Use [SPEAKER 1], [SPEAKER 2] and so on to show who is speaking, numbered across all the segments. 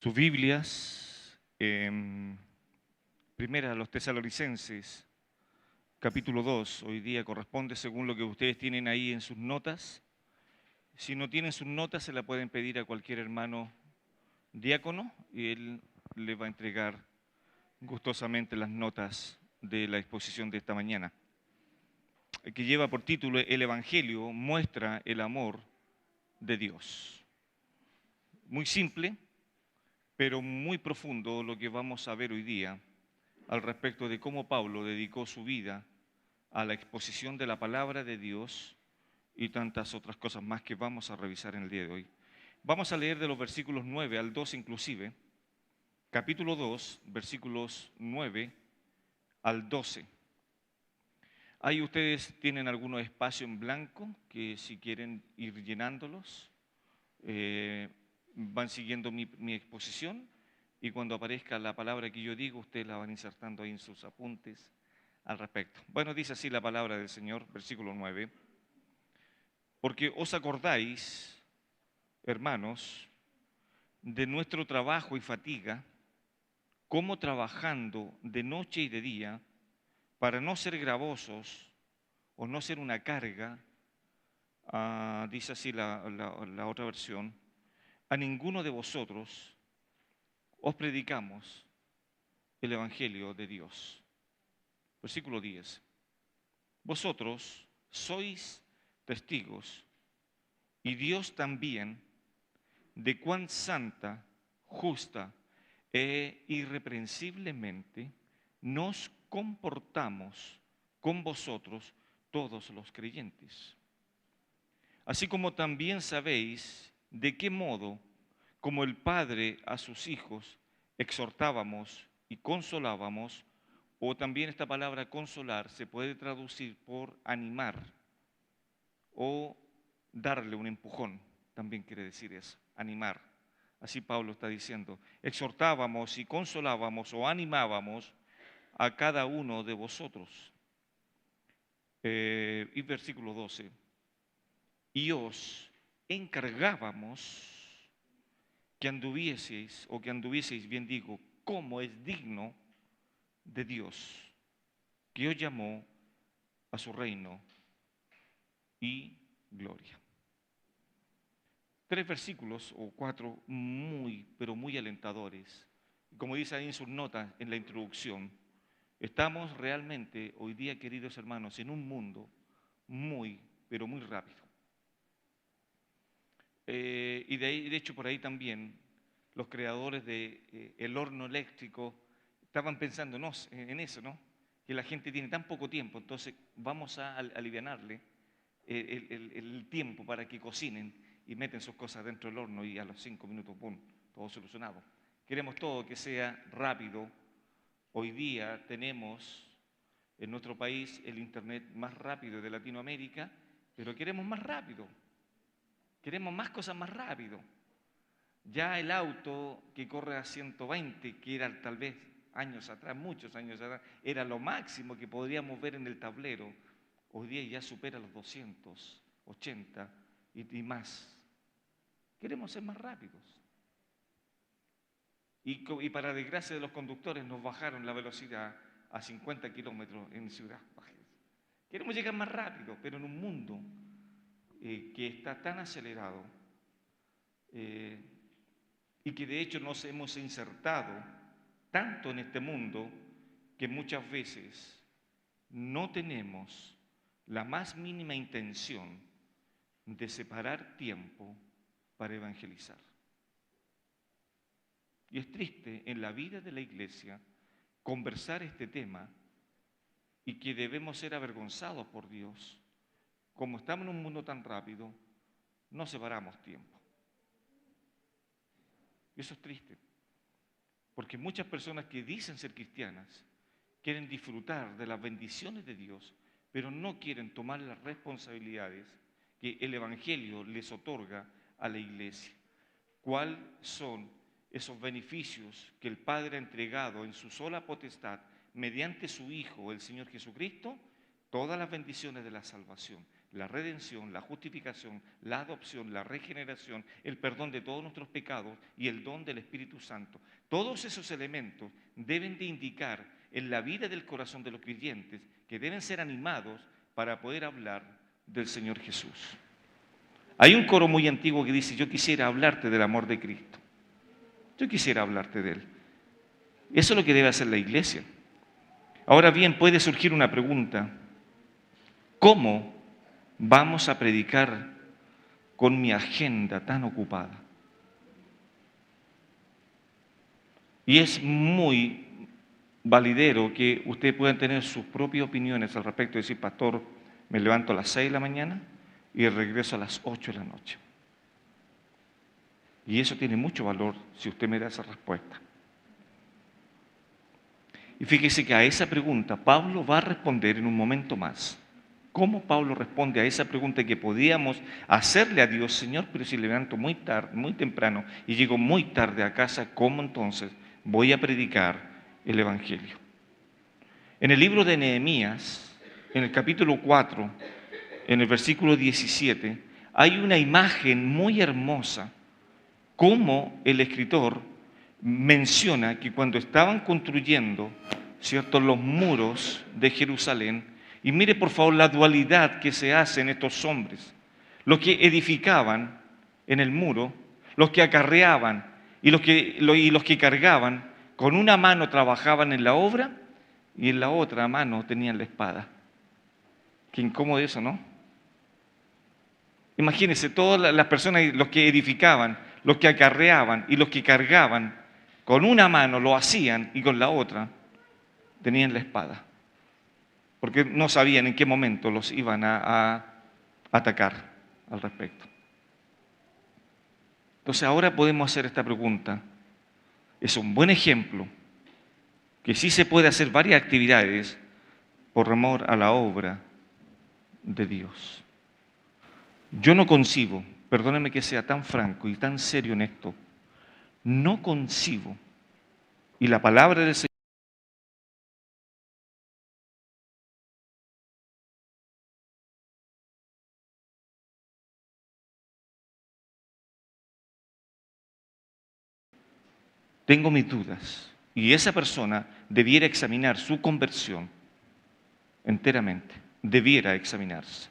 [SPEAKER 1] sus Biblias, primera a los Tesalonicenses, capítulo 2, hoy día corresponde según lo que ustedes tienen ahí en sus notas. Si no tienen sus notas, se la pueden pedir a cualquier hermano diácono y él le va a entregar gustosamente las notas de la exposición de esta mañana, que lleva por título El Evangelio muestra el amor de Dios. Muy simple, pero muy profundo lo que vamos a ver hoy día al respecto de cómo Pablo dedicó su vida a la exposición de la palabra de Dios y tantas otras cosas más que vamos a revisar en el día de hoy. Vamos a leer de los versículos 9 al 12 inclusive, capítulo 2, versículos 9 al 12. Ahí ustedes tienen algunos espacios en blanco que si quieren ir llenándolos, van siguiendo mi exposición y cuando aparezca la palabra que yo digo, ustedes la van insertando ahí en sus apuntes al respecto. Bueno, dice así la palabra del Señor, versículo 9. Porque os acordáis, hermanos, de nuestro trabajo y fatiga, cómo trabajando de noche y de día, para no ser gravosos o no ser una carga, dice así la otra versión, a ninguno de vosotros os predicamos el Evangelio de Dios. Versículo 10. Vosotros sois testigos, y Dios también, de cuán santa, justa e irreprensiblemente nos comportamos con vosotros todos los creyentes. Así como también sabéis de qué modo, como el Padre a sus hijos, exhortábamos y consolábamos, o también esta palabra consolar se puede traducir por animar o darle un empujón, también quiere decir eso, animar. Así Pablo está diciendo, exhortábamos y consolábamos o animábamos a cada uno de vosotros. Y versículo 12, y os encargábamos que anduvieseis, bien digo, como es digno de Dios, que os llamó a su reino y gloria. 3 versículos o 4 pero muy alentadores. Como dice ahí en sus notas, en la introducción, estamos realmente hoy día, queridos hermanos, en un mundo pero muy rápido. Y de hecho por ahí también los creadores de el horno eléctrico estaban pensando en eso, ¿no? Que la gente tiene tan poco tiempo, entonces vamos a alivianarle el tiempo para que cocinen y meten sus cosas dentro del horno y a los 5 minutos, ¡pum!, todo solucionado. Queremos todo que sea rápido. Hoy día tenemos en nuestro país el internet más rápido de Latinoamérica, pero queremos más rápido. Queremos más cosas más rápido. Ya el auto que corre a 120, que era tal vez años atrás, muchos años atrás, era lo máximo que podríamos ver en el tablero, hoy día ya supera los 280 y más. Queremos ser más rápidos. Y para desgracia de los conductores nos bajaron la velocidad a 50 kilómetros en ciudad. Queremos llegar más rápido, pero en un mundo que está tan acelerado y que de hecho nos hemos insertado tanto en este mundo que muchas veces no tenemos la más mínima intención de separar tiempo para evangelizar. Y es triste en la vida de la iglesia conversar este tema y que debemos ser avergonzados por Dios. Como estamos en un mundo tan rápido, no separamos tiempo. Y eso es triste, porque muchas personas que dicen ser cristianas quieren disfrutar de las bendiciones de Dios, pero no quieren tomar las responsabilidades que el Evangelio les otorga a la iglesia. ¿Cuáles son esos beneficios que el Padre ha entregado en su sola potestad mediante su Hijo, el Señor Jesucristo? todas las bendiciones de la salvación, la redención, la justificación, la adopción, la regeneración, el perdón de todos nuestros pecados y el don del Espíritu Santo. Todos esos elementos deben de indicar en la vida del corazón de los creyentes que deben ser animados para poder hablar del Señor Jesús. Hay un coro muy antiguo que dice: yo quisiera hablarte del amor de Cristo. Yo quisiera hablarte de Él. Eso es lo que debe hacer la iglesia. Ahora bien, puede surgir una pregunta: ¿cómo vamos a predicar con mi agenda tan ocupada? Y es muy validero que ustedes puedan tener sus propias opiniones al respecto, de decir: pastor, me levanto a las 6 de la mañana y regreso a las 8 de la noche. Y eso tiene mucho valor si usted me da esa respuesta. Y fíjese que a esa pregunta Pablo va a responder en un momento más. ¿Cómo Pablo responde a esa pregunta que podíamos hacerle a Dios? Señor, pero si levanto muy tarde, muy temprano y llego muy tarde a casa, ¿cómo entonces voy a predicar el Evangelio? En el libro de Nehemías, en el capítulo 4, en el versículo 17, hay una imagen muy hermosa, cómo el escritor menciona que cuando estaban construyendo, ¿cierto?, los muros de Jerusalén, y mire por favor la dualidad que se hace en estos hombres, los que edificaban en el muro, los que acarreaban y los que cargaban, con una mano trabajaban en la obra y en la otra mano tenían la espada. Qué incómodo eso, ¿no? Imagínense, todas las personas, los que edificaban, los que acarreaban y los que cargaban, con una mano lo hacían y con la otra tenían la espada, porque no sabían en qué momento los iban a atacar al respecto. Entonces ahora podemos hacer esta pregunta. Es un buen ejemplo que sí se puede hacer varias actividades por amor a la obra de Dios. Yo no concibo, perdónenme que sea tan franco y tan serio en esto, no concibo, y la palabra del Señor tengo mis dudas, y esa persona debiera examinar su conversión enteramente, debiera examinarse.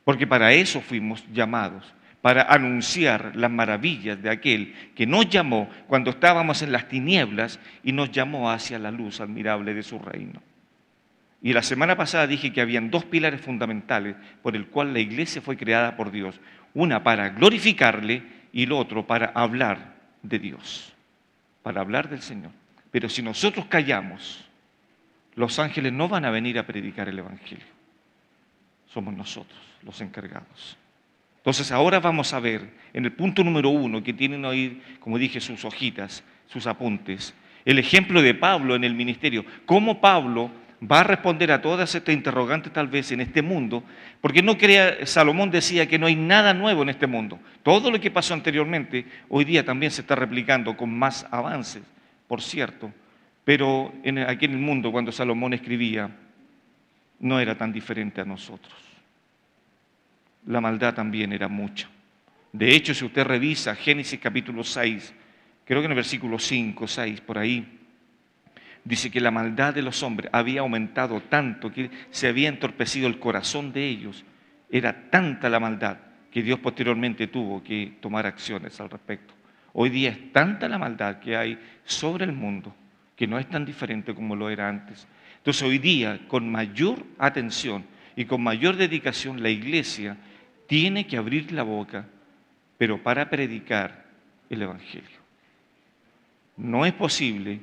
[SPEAKER 1] Porque para eso fuimos llamados, para anunciar las maravillas de aquel que nos llamó cuando estábamos en las tinieblas y nos llamó hacia la luz admirable de su reino. Y la semana pasada dije que habían dos pilares fundamentales por el cual la iglesia fue creada por Dios. Una para glorificarle y el otro para hablar de Dios, para hablar del Señor. Pero si nosotros callamos, los ángeles no van a venir a predicar el Evangelio. Somos nosotros los encargados. Entonces ahora vamos a ver en el punto número 1, que tienen ahí, como dije, sus hojitas, sus apuntes, el ejemplo de Pablo en el ministerio. Cómo Pablo va a responder a todas estas interrogantes tal vez en este mundo, porque no crea, Salomón decía que no hay nada nuevo en este mundo. Todo lo que pasó anteriormente, hoy día también se está replicando con más avances, por cierto, pero aquí en el mundo cuando Salomón escribía, no era tan diferente a nosotros. La maldad también era mucha. De hecho, si usted revisa Génesis capítulo 6, creo que en el versículo 5, 6, por ahí, dice que la maldad de los hombres había aumentado tanto que se había entorpecido el corazón de ellos. Era tanta la maldad que Dios posteriormente tuvo que tomar acciones al respecto. Hoy día es tanta la maldad que hay sobre el mundo que no es tan diferente como lo era antes. Entonces hoy día, con mayor atención y con mayor dedicación, la iglesia tiene que abrir la boca, pero para predicar el Evangelio. No es posible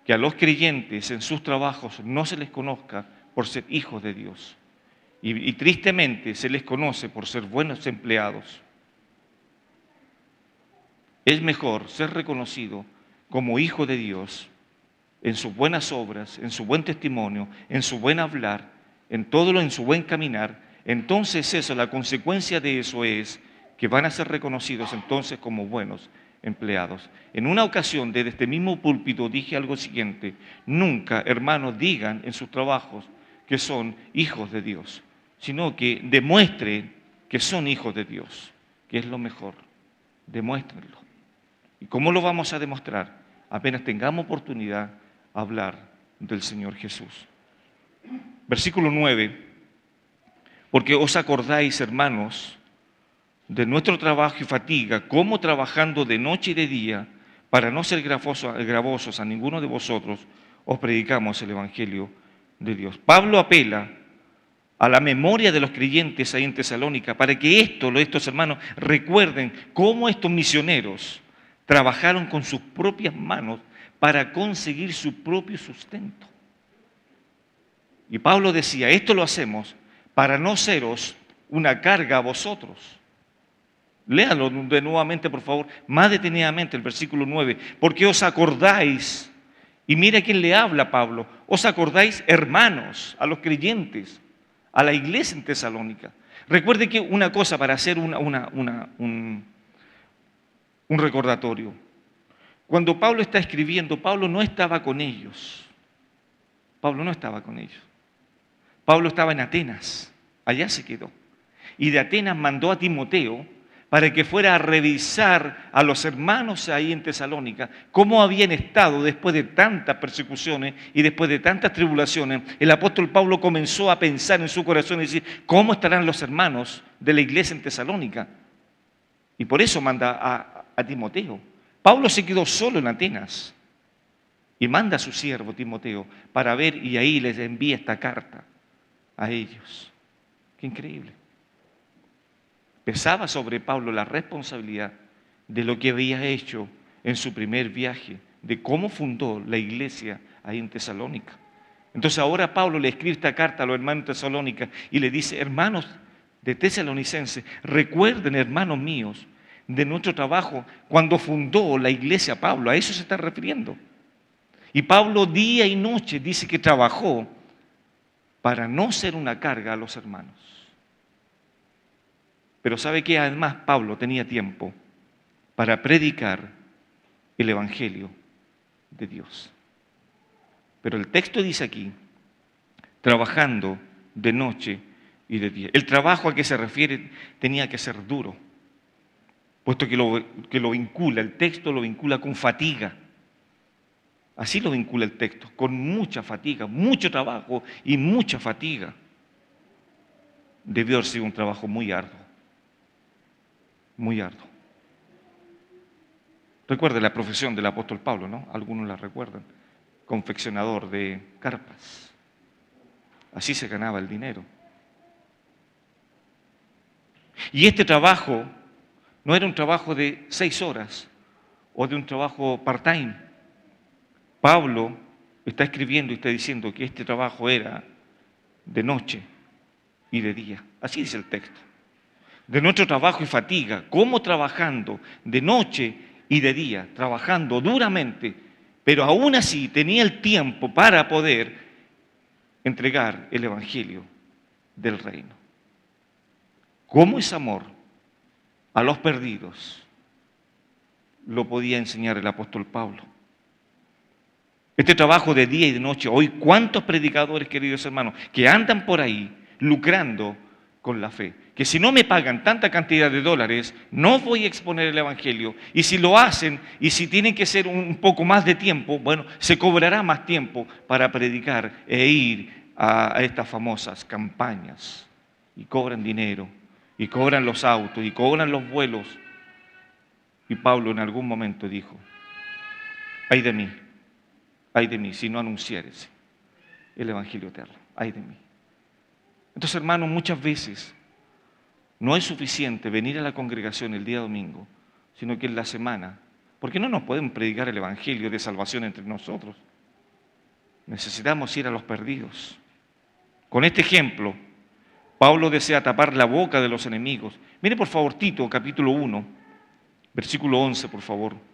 [SPEAKER 1] que a los creyentes en sus trabajos no se les conozca por ser hijos de Dios. Y tristemente se les conoce por ser buenos empleados. Es mejor ser reconocido como hijo de Dios en sus buenas obras, en su buen testimonio, en su buen hablar, en su buen caminar. Entonces eso, la consecuencia de eso es que van a ser reconocidos entonces como buenos empleados. En una ocasión, desde este mismo púlpito, dije algo siguiente: nunca, hermanos, digan en sus trabajos que son hijos de Dios, sino que demuestren que son hijos de Dios, que es lo mejor. Demuéstrenlo. ¿Y cómo lo vamos a demostrar? Apenas tengamos oportunidad a hablar del Señor Jesús. Versículo 9. Porque os acordáis, hermanos, de nuestro trabajo y fatiga, como trabajando de noche y de día, para no ser gravosos a ninguno de vosotros, os predicamos el Evangelio de Dios. Pablo apela a la memoria de los creyentes ahí en Tesalónica, para que estos hermanos recuerden cómo estos misioneros trabajaron con sus propias manos para conseguir su propio sustento. Y Pablo decía, esto lo hacemos para no seros una carga a vosotros. Léalo de nuevamente, por favor, más detenidamente el versículo 9. Porque os acordáis, y mira a quién le habla Pablo, os acordáis, hermanos, a los creyentes, a la iglesia en Tesalónica. Recuerde que una cosa para hacer un recordatorio. Cuando Pablo está escribiendo, Pablo no estaba con ellos. Pablo no estaba con ellos. Pablo estaba en Atenas, allá se quedó. Y de Atenas mandó a Timoteo para que fuera a revisar a los hermanos ahí en Tesalónica cómo habían estado después de tantas persecuciones y después de tantas tribulaciones. El apóstol Pablo comenzó a pensar en su corazón y decir, ¿cómo estarán los hermanos de la iglesia en Tesalónica? Y por eso manda a Timoteo. Pablo se quedó solo en Atenas y manda a su siervo Timoteo para ver, y ahí les envía esta carta a ellos. Qué increíble. Pesaba sobre Pablo la responsabilidad de lo que había hecho en su primer viaje, de cómo fundó la iglesia ahí en Tesalónica. Entonces ahora Pablo le escribe esta carta a los hermanos de Tesalónica y le dice, hermanos de Tesalonicenses, recuerden, hermanos míos, de nuestro trabajo cuando fundó la iglesia Pablo, a eso se está refiriendo. Y Pablo día y noche dice que trabajó para no ser una carga a los hermanos. Pero ¿sabe qué? Además Pablo tenía tiempo para predicar el Evangelio de Dios. Pero el texto dice aquí, trabajando de noche y de día. El trabajo a que se refiere tenía que ser duro, puesto que lo vincula, el texto lo vincula con fatiga. Así lo vincula el texto, con mucha fatiga, mucho trabajo y mucha fatiga. Debió haber sido un trabajo muy arduo. Muy arduo. Recuerde la profesión del apóstol Pablo, ¿no? Algunos la recuerdan. Confeccionador de carpas. Así se ganaba el dinero. Y este trabajo no era un trabajo de 6 horas o de un trabajo part-time. Pablo está escribiendo y está diciendo que este trabajo era de noche y de día. Así dice el texto. De nuestro trabajo y fatiga, como trabajando de noche y de día, trabajando duramente, pero aún así tenía el tiempo para poder entregar el Evangelio del reino. ¿Cómo es amor a los perdidos? Lo podía enseñar el apóstol Pablo. Este trabajo de día y de noche, hoy cuántos predicadores, queridos hermanos, que andan por ahí lucrando con la fe, que si no me pagan tanta cantidad de dólares, no voy a exponer el Evangelio, y si lo hacen, y si tienen que ser un poco más de tiempo, bueno, se cobrará más tiempo para predicar e ir a estas famosas campañas, y cobran dinero, y cobran los autos, y cobran los vuelos. Y Pablo en algún momento dijo, ay de mí, si no anunciares el Evangelio eterno, ay de mí. Entonces, hermanos, muchas veces no es suficiente venir a la congregación el día domingo, sino que en la semana, porque no nos pueden predicar el Evangelio de salvación entre nosotros. Necesitamos ir a los perdidos. Con este ejemplo, Pablo desea tapar la boca de los enemigos. Mire por favor Tito, capítulo 1, versículo 11, por favor.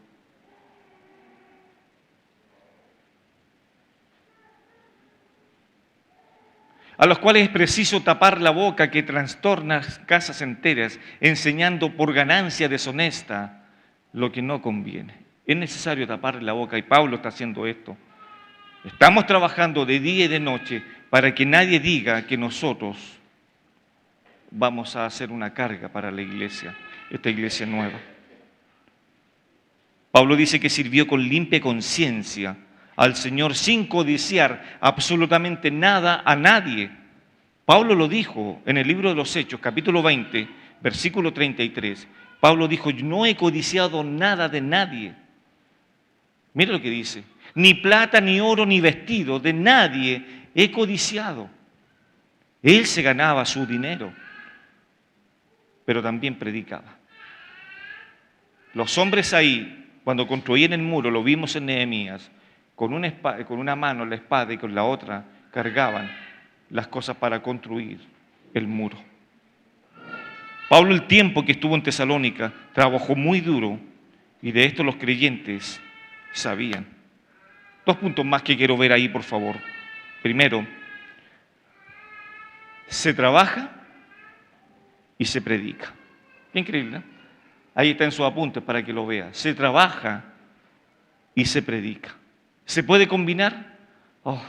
[SPEAKER 1] A los cuales es preciso tapar la boca que trastorna casas enteras, enseñando por ganancia deshonesta lo que no conviene. Es necesario tapar la boca y Pablo está haciendo esto. Estamos trabajando de día y de noche para que nadie diga que nosotros vamos a hacer una carga para la iglesia, esta iglesia nueva. Pablo dice que sirvió con limpia conciencia al Señor sin codiciar absolutamente nada a nadie. Pablo lo dijo en el libro de los Hechos, capítulo 20, versículo 33. Pablo dijo, no he codiciado nada de nadie. Mira lo que dice, ni plata, ni oro, ni vestido, de nadie he codiciado. Él se ganaba su dinero, pero también predicaba. Los hombres ahí, cuando construían el muro, lo vimos en Nehemías, con una mano la espada y con la otra cargaban las cosas para construir el muro. Pablo, el tiempo que estuvo en Tesalónica, trabajó muy duro y de esto los creyentes sabían. 2 puntos más que quiero ver ahí, por favor. Primero, se trabaja y se predica. Qué increíble, ¿no? Ahí está en sus apuntes para que lo vea. Se trabaja y se predica. ¿Se puede combinar? Oh,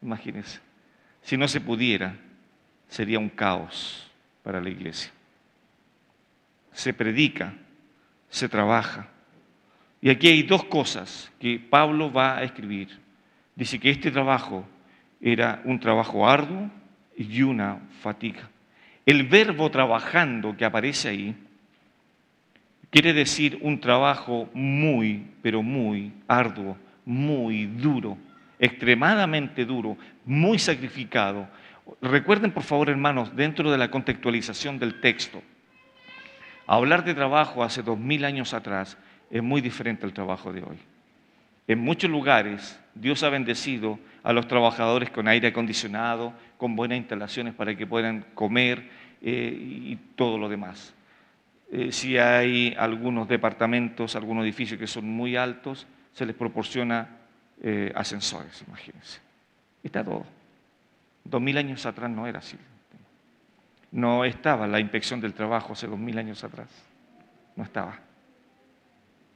[SPEAKER 1] imagínense. Si no se pudiera, sería un caos para la iglesia. Se predica, se trabaja. Y aquí hay 2 cosas que Pablo va a escribir. Dice que este trabajo era un trabajo arduo y una fatiga. El verbo trabajando que aparece ahí quiere decir un trabajo muy, pero muy arduo, muy duro, extremadamente duro, muy sacrificado. Recuerden, por favor, hermanos, dentro de la contextualización del texto, hablar de trabajo hace 2000 años atrás es muy diferente al trabajo de hoy. En muchos lugares, Dios ha bendecido a los trabajadores con aire acondicionado, con buenas instalaciones para que puedan comer y todo lo demás. Si hay algunos departamentos, algunos edificios que son muy altos, se les proporciona ascensores, imagínense. Está todo. 2000 años atrás no era así. No estaba la inspección del trabajo hace 2000 años atrás. No estaba.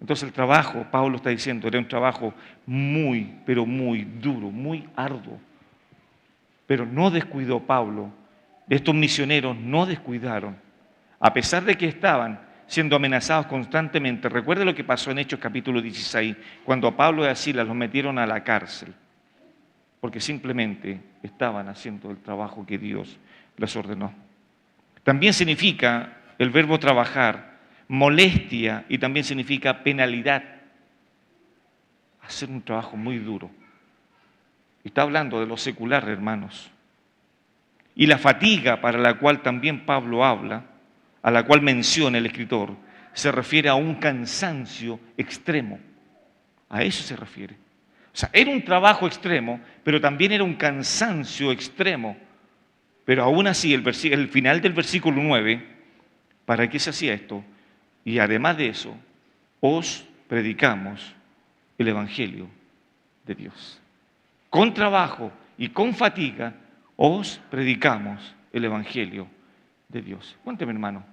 [SPEAKER 1] Entonces el trabajo, Pablo está diciendo, era un trabajo muy, pero muy duro, muy arduo. Pero no descuidó Pablo. Estos misioneros no descuidaron. A pesar de que estaban siendo amenazados constantemente. Recuerde lo que pasó en Hechos capítulo 16, cuando a Pablo y a Silas los metieron a la cárcel, porque simplemente estaban haciendo el trabajo que Dios les ordenó. También significa el verbo trabajar, molestia, y también significa penalidad. Hacer un trabajo muy duro. Está hablando de lo secular, hermanos. Y la fatiga para la cual también Pablo habla, a la cual menciona el escritor, se refiere a un cansancio extremo. A eso se refiere. O sea, era un trabajo extremo, pero también era un cansancio extremo. Pero aún así, el final del versículo 9, ¿para qué se hacía esto? Y además de eso, os predicamos el Evangelio de Dios. Con trabajo y con fatiga, os predicamos el Evangelio de Dios. Cuénteme, hermano,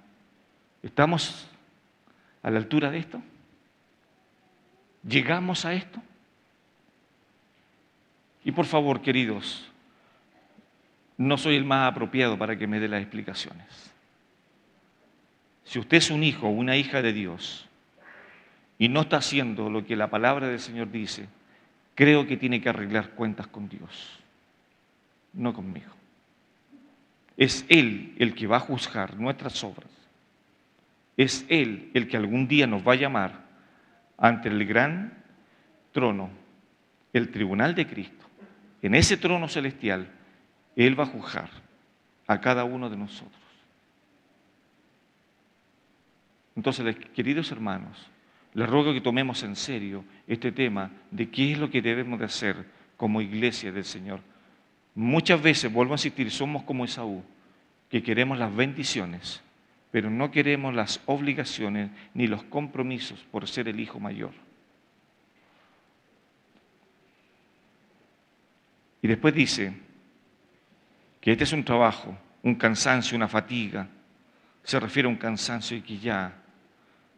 [SPEAKER 1] ¿estamos a la altura de esto? ¿Llegamos a esto? Y por favor, queridos, no soy el más apropiado para que me dé las explicaciones. Si usted es un hijo o una hija de Dios y no está haciendo lo que la palabra del Señor dice, creo que tiene que arreglar cuentas con Dios, no conmigo. Es Él el que va a juzgar nuestras obras. Es Él el que algún día nos va a llamar ante el gran trono, el tribunal de Cristo. En ese trono celestial, Él va a juzgar a cada uno de nosotros. Entonces, queridos hermanos, les ruego que tomemos en serio este tema de qué es lo que debemos de hacer como iglesia del Señor. Muchas veces, vuelvo a insistir, somos como Esaú, que queremos las bendiciones, pero no queremos las obligaciones ni los compromisos por ser el hijo mayor. Y después dice que este es un trabajo, un cansancio, una fatiga. Se refiere a un cansancio y que ya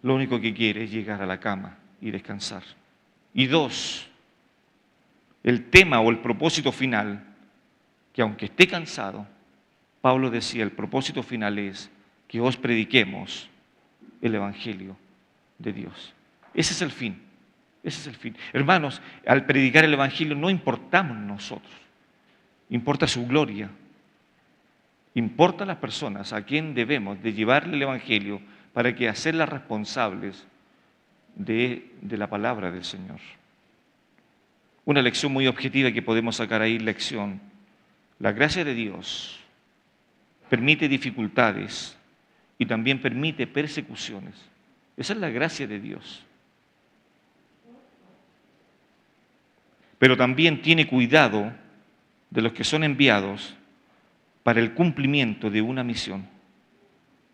[SPEAKER 1] lo único que quiere es llegar a la cama y descansar. Y 2, el tema o el propósito final que aunque esté cansado, Pablo decía, el propósito final es que os prediquemos el Evangelio de Dios. Ese es el fin. Ese es el fin. Hermanos, al predicar el Evangelio no importamos nosotros. Importa su gloria. Importa las personas a quien debemos de llevarle el Evangelio para que hacerlas responsables de la palabra del Señor. Una lección muy objetiva que podemos sacar ahí, lección. La gracia de Dios permite dificultades y también permite persecuciones. Esa es la gracia de Dios. Pero también tiene cuidado de los que son enviados para el cumplimiento de una misión.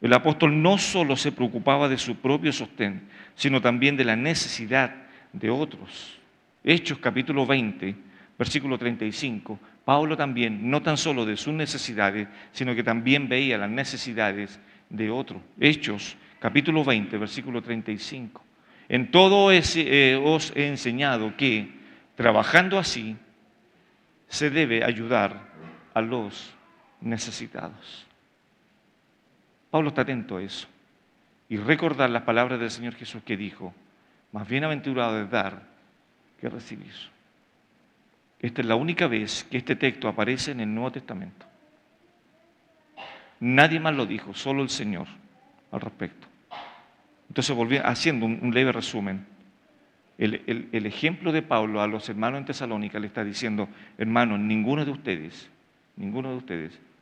[SPEAKER 1] El apóstol no solo se preocupaba de su propio sostén, sino también de la necesidad de otros. Hechos capítulo 20, versículo 35, Pablo también, no tan solo de sus necesidades, sino que también veía las necesidades de otros. Hechos capítulo 20, versículo 35. En todo os he enseñado que, trabajando así, se debe ayudar a los necesitados. Pablo está atento a eso y recordar las palabras del Señor Jesús que dijo, más bienaventurado es dar que recibir. Esta es la única vez que este texto aparece en el Nuevo Testamento. Nadie más lo dijo, solo el Señor al respecto. Entonces, haciendo un leve resumen, el ejemplo de Pablo a los hermanos en Tesalónica le está diciendo, hermanos, ninguno de ustedes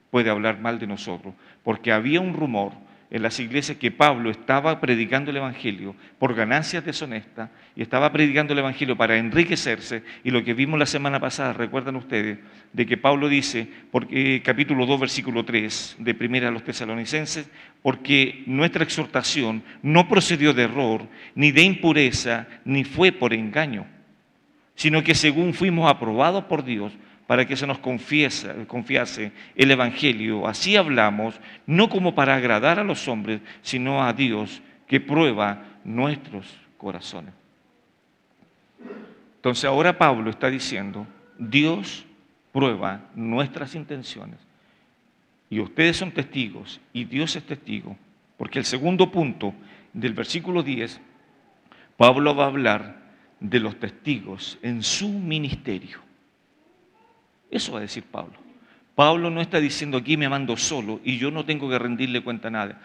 [SPEAKER 1] puede hablar mal de nosotros, porque había un rumor en las iglesias que Pablo estaba predicando el Evangelio por ganancias deshonestas y estaba predicando el Evangelio para enriquecerse, y lo que vimos la semana pasada, recuerdan ustedes, de que Pablo dice, porque, capítulo 2, versículo 3 de Primera a los Tesalonicenses, porque nuestra exhortación no procedió de error, ni de impureza, ni fue por engaño, sino que según fuimos aprobados por Dios, para que se nos confiase el Evangelio. Así hablamos, no como para agradar a los hombres, sino a Dios, que prueba nuestros corazones. Entonces ahora Pablo está diciendo, Dios prueba nuestras intenciones. Y ustedes son testigos, y Dios es testigo. Porque el segundo punto del versículo 10, Pablo va a hablar de los testigos en su ministerio. Eso va a decir Pablo. Pablo no está diciendo aquí me mando solo y yo no tengo que rendirle cuenta a nadie.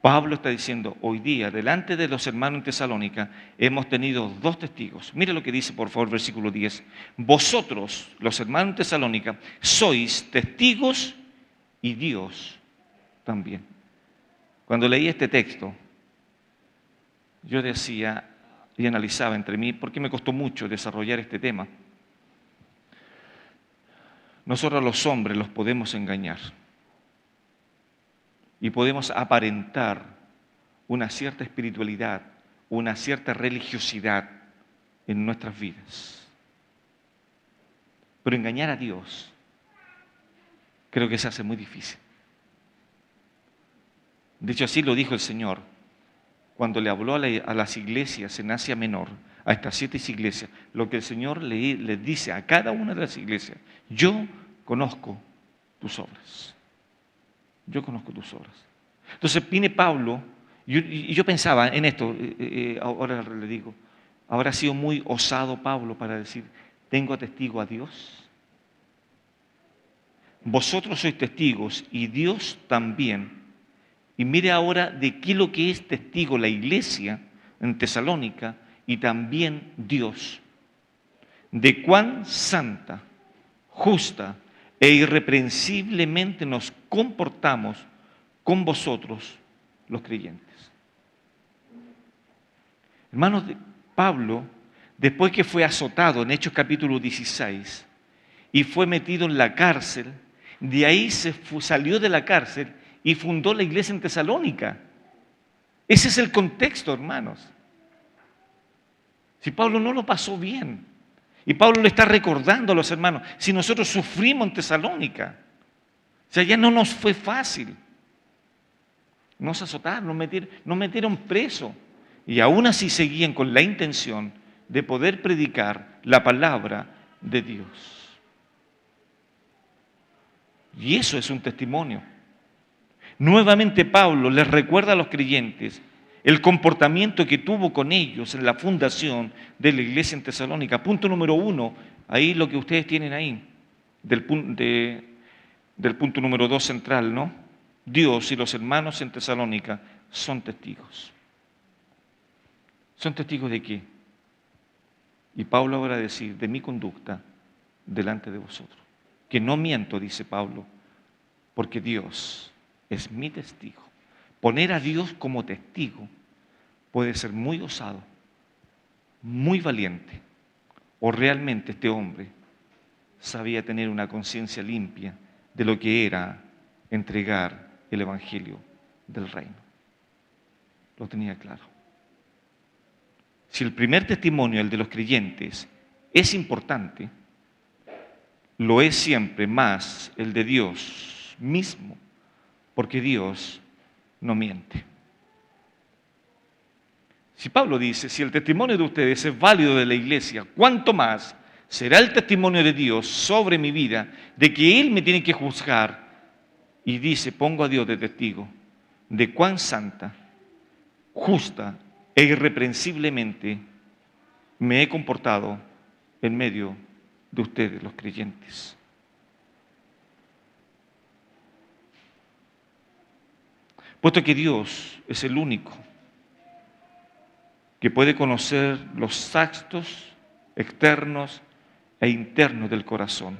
[SPEAKER 1] Pablo está diciendo hoy día, delante de los hermanos en Tesalónica, hemos tenido dos testigos. Mire lo que dice por favor versículo 10. Vosotros, los hermanos en Tesalónica, sois testigos y Dios también. Cuando leí este texto, yo decía y analizaba entre mí, porque me costó mucho desarrollar este tema. Nosotros los hombres los podemos engañar y podemos aparentar una cierta espiritualidad, una cierta religiosidad en nuestras vidas. Pero engañar a Dios creo que se hace muy difícil. De hecho, así lo dijo el Señor cuando le habló a las iglesias en Asia Menor, a estas 7 iglesias, lo que el Señor les dice a cada una de las iglesias: yo conozco tus obras. Yo conozco tus obras. Entonces viene Pablo, y yo pensaba en esto, ahora le digo, ¿habrá sido muy osado Pablo para decir, tengo a testigo a Dios? Vosotros sois testigos y Dios también. Y mire ahora de qué lo que es testigo la iglesia en Tesalónica y también Dios. De cuán santa, justa e irreprensiblemente nos comportamos con vosotros los creyentes. Hermanos, Pablo, después que fue azotado en Hechos capítulo 16 y fue metido en la cárcel, de ahí salió de la cárcel y fundó la iglesia en Tesalónica. Ese es el contexto, hermanos. Si Pablo no lo pasó bien, y Pablo le está recordando a los hermanos, si nosotros sufrimos en Tesalónica, o sea, ya no nos fue fácil. Nos azotaron, nos metieron preso, y aún así seguían con la intención de poder predicar la palabra de Dios. Y eso es un testimonio. Nuevamente Pablo les recuerda a los creyentes el comportamiento que tuvo con ellos en la fundación de la iglesia en Tesalónica. Punto número 1, ahí lo que ustedes tienen ahí, del punto número 2 central, ¿no? Dios y los hermanos en Tesalónica son testigos. ¿Son testigos de qué? Y Pablo ahora decir, de mi conducta delante de vosotros. Que no miento, dice Pablo, porque Dios es mi testigo. Poner a Dios como testigo puede ser muy osado, muy valiente, o realmente este hombre sabía tener una conciencia limpia de lo que era entregar el evangelio del reino. Lo tenía claro. Si el primer testimonio, el de los creyentes, es importante, lo es siempre más el de Dios mismo, porque Dios no miente. Si Pablo dice, si el testimonio de ustedes es válido de la iglesia, ¿cuánto más será el testimonio de Dios sobre mi vida, de que Él me tiene que juzgar? Y dice, pongo a Dios de testigo de cuán santa, justa e irreprensiblemente me he comportado en medio de ustedes, los creyentes. Puesto que Dios es el único que puede conocer los actos externos e internos del corazón.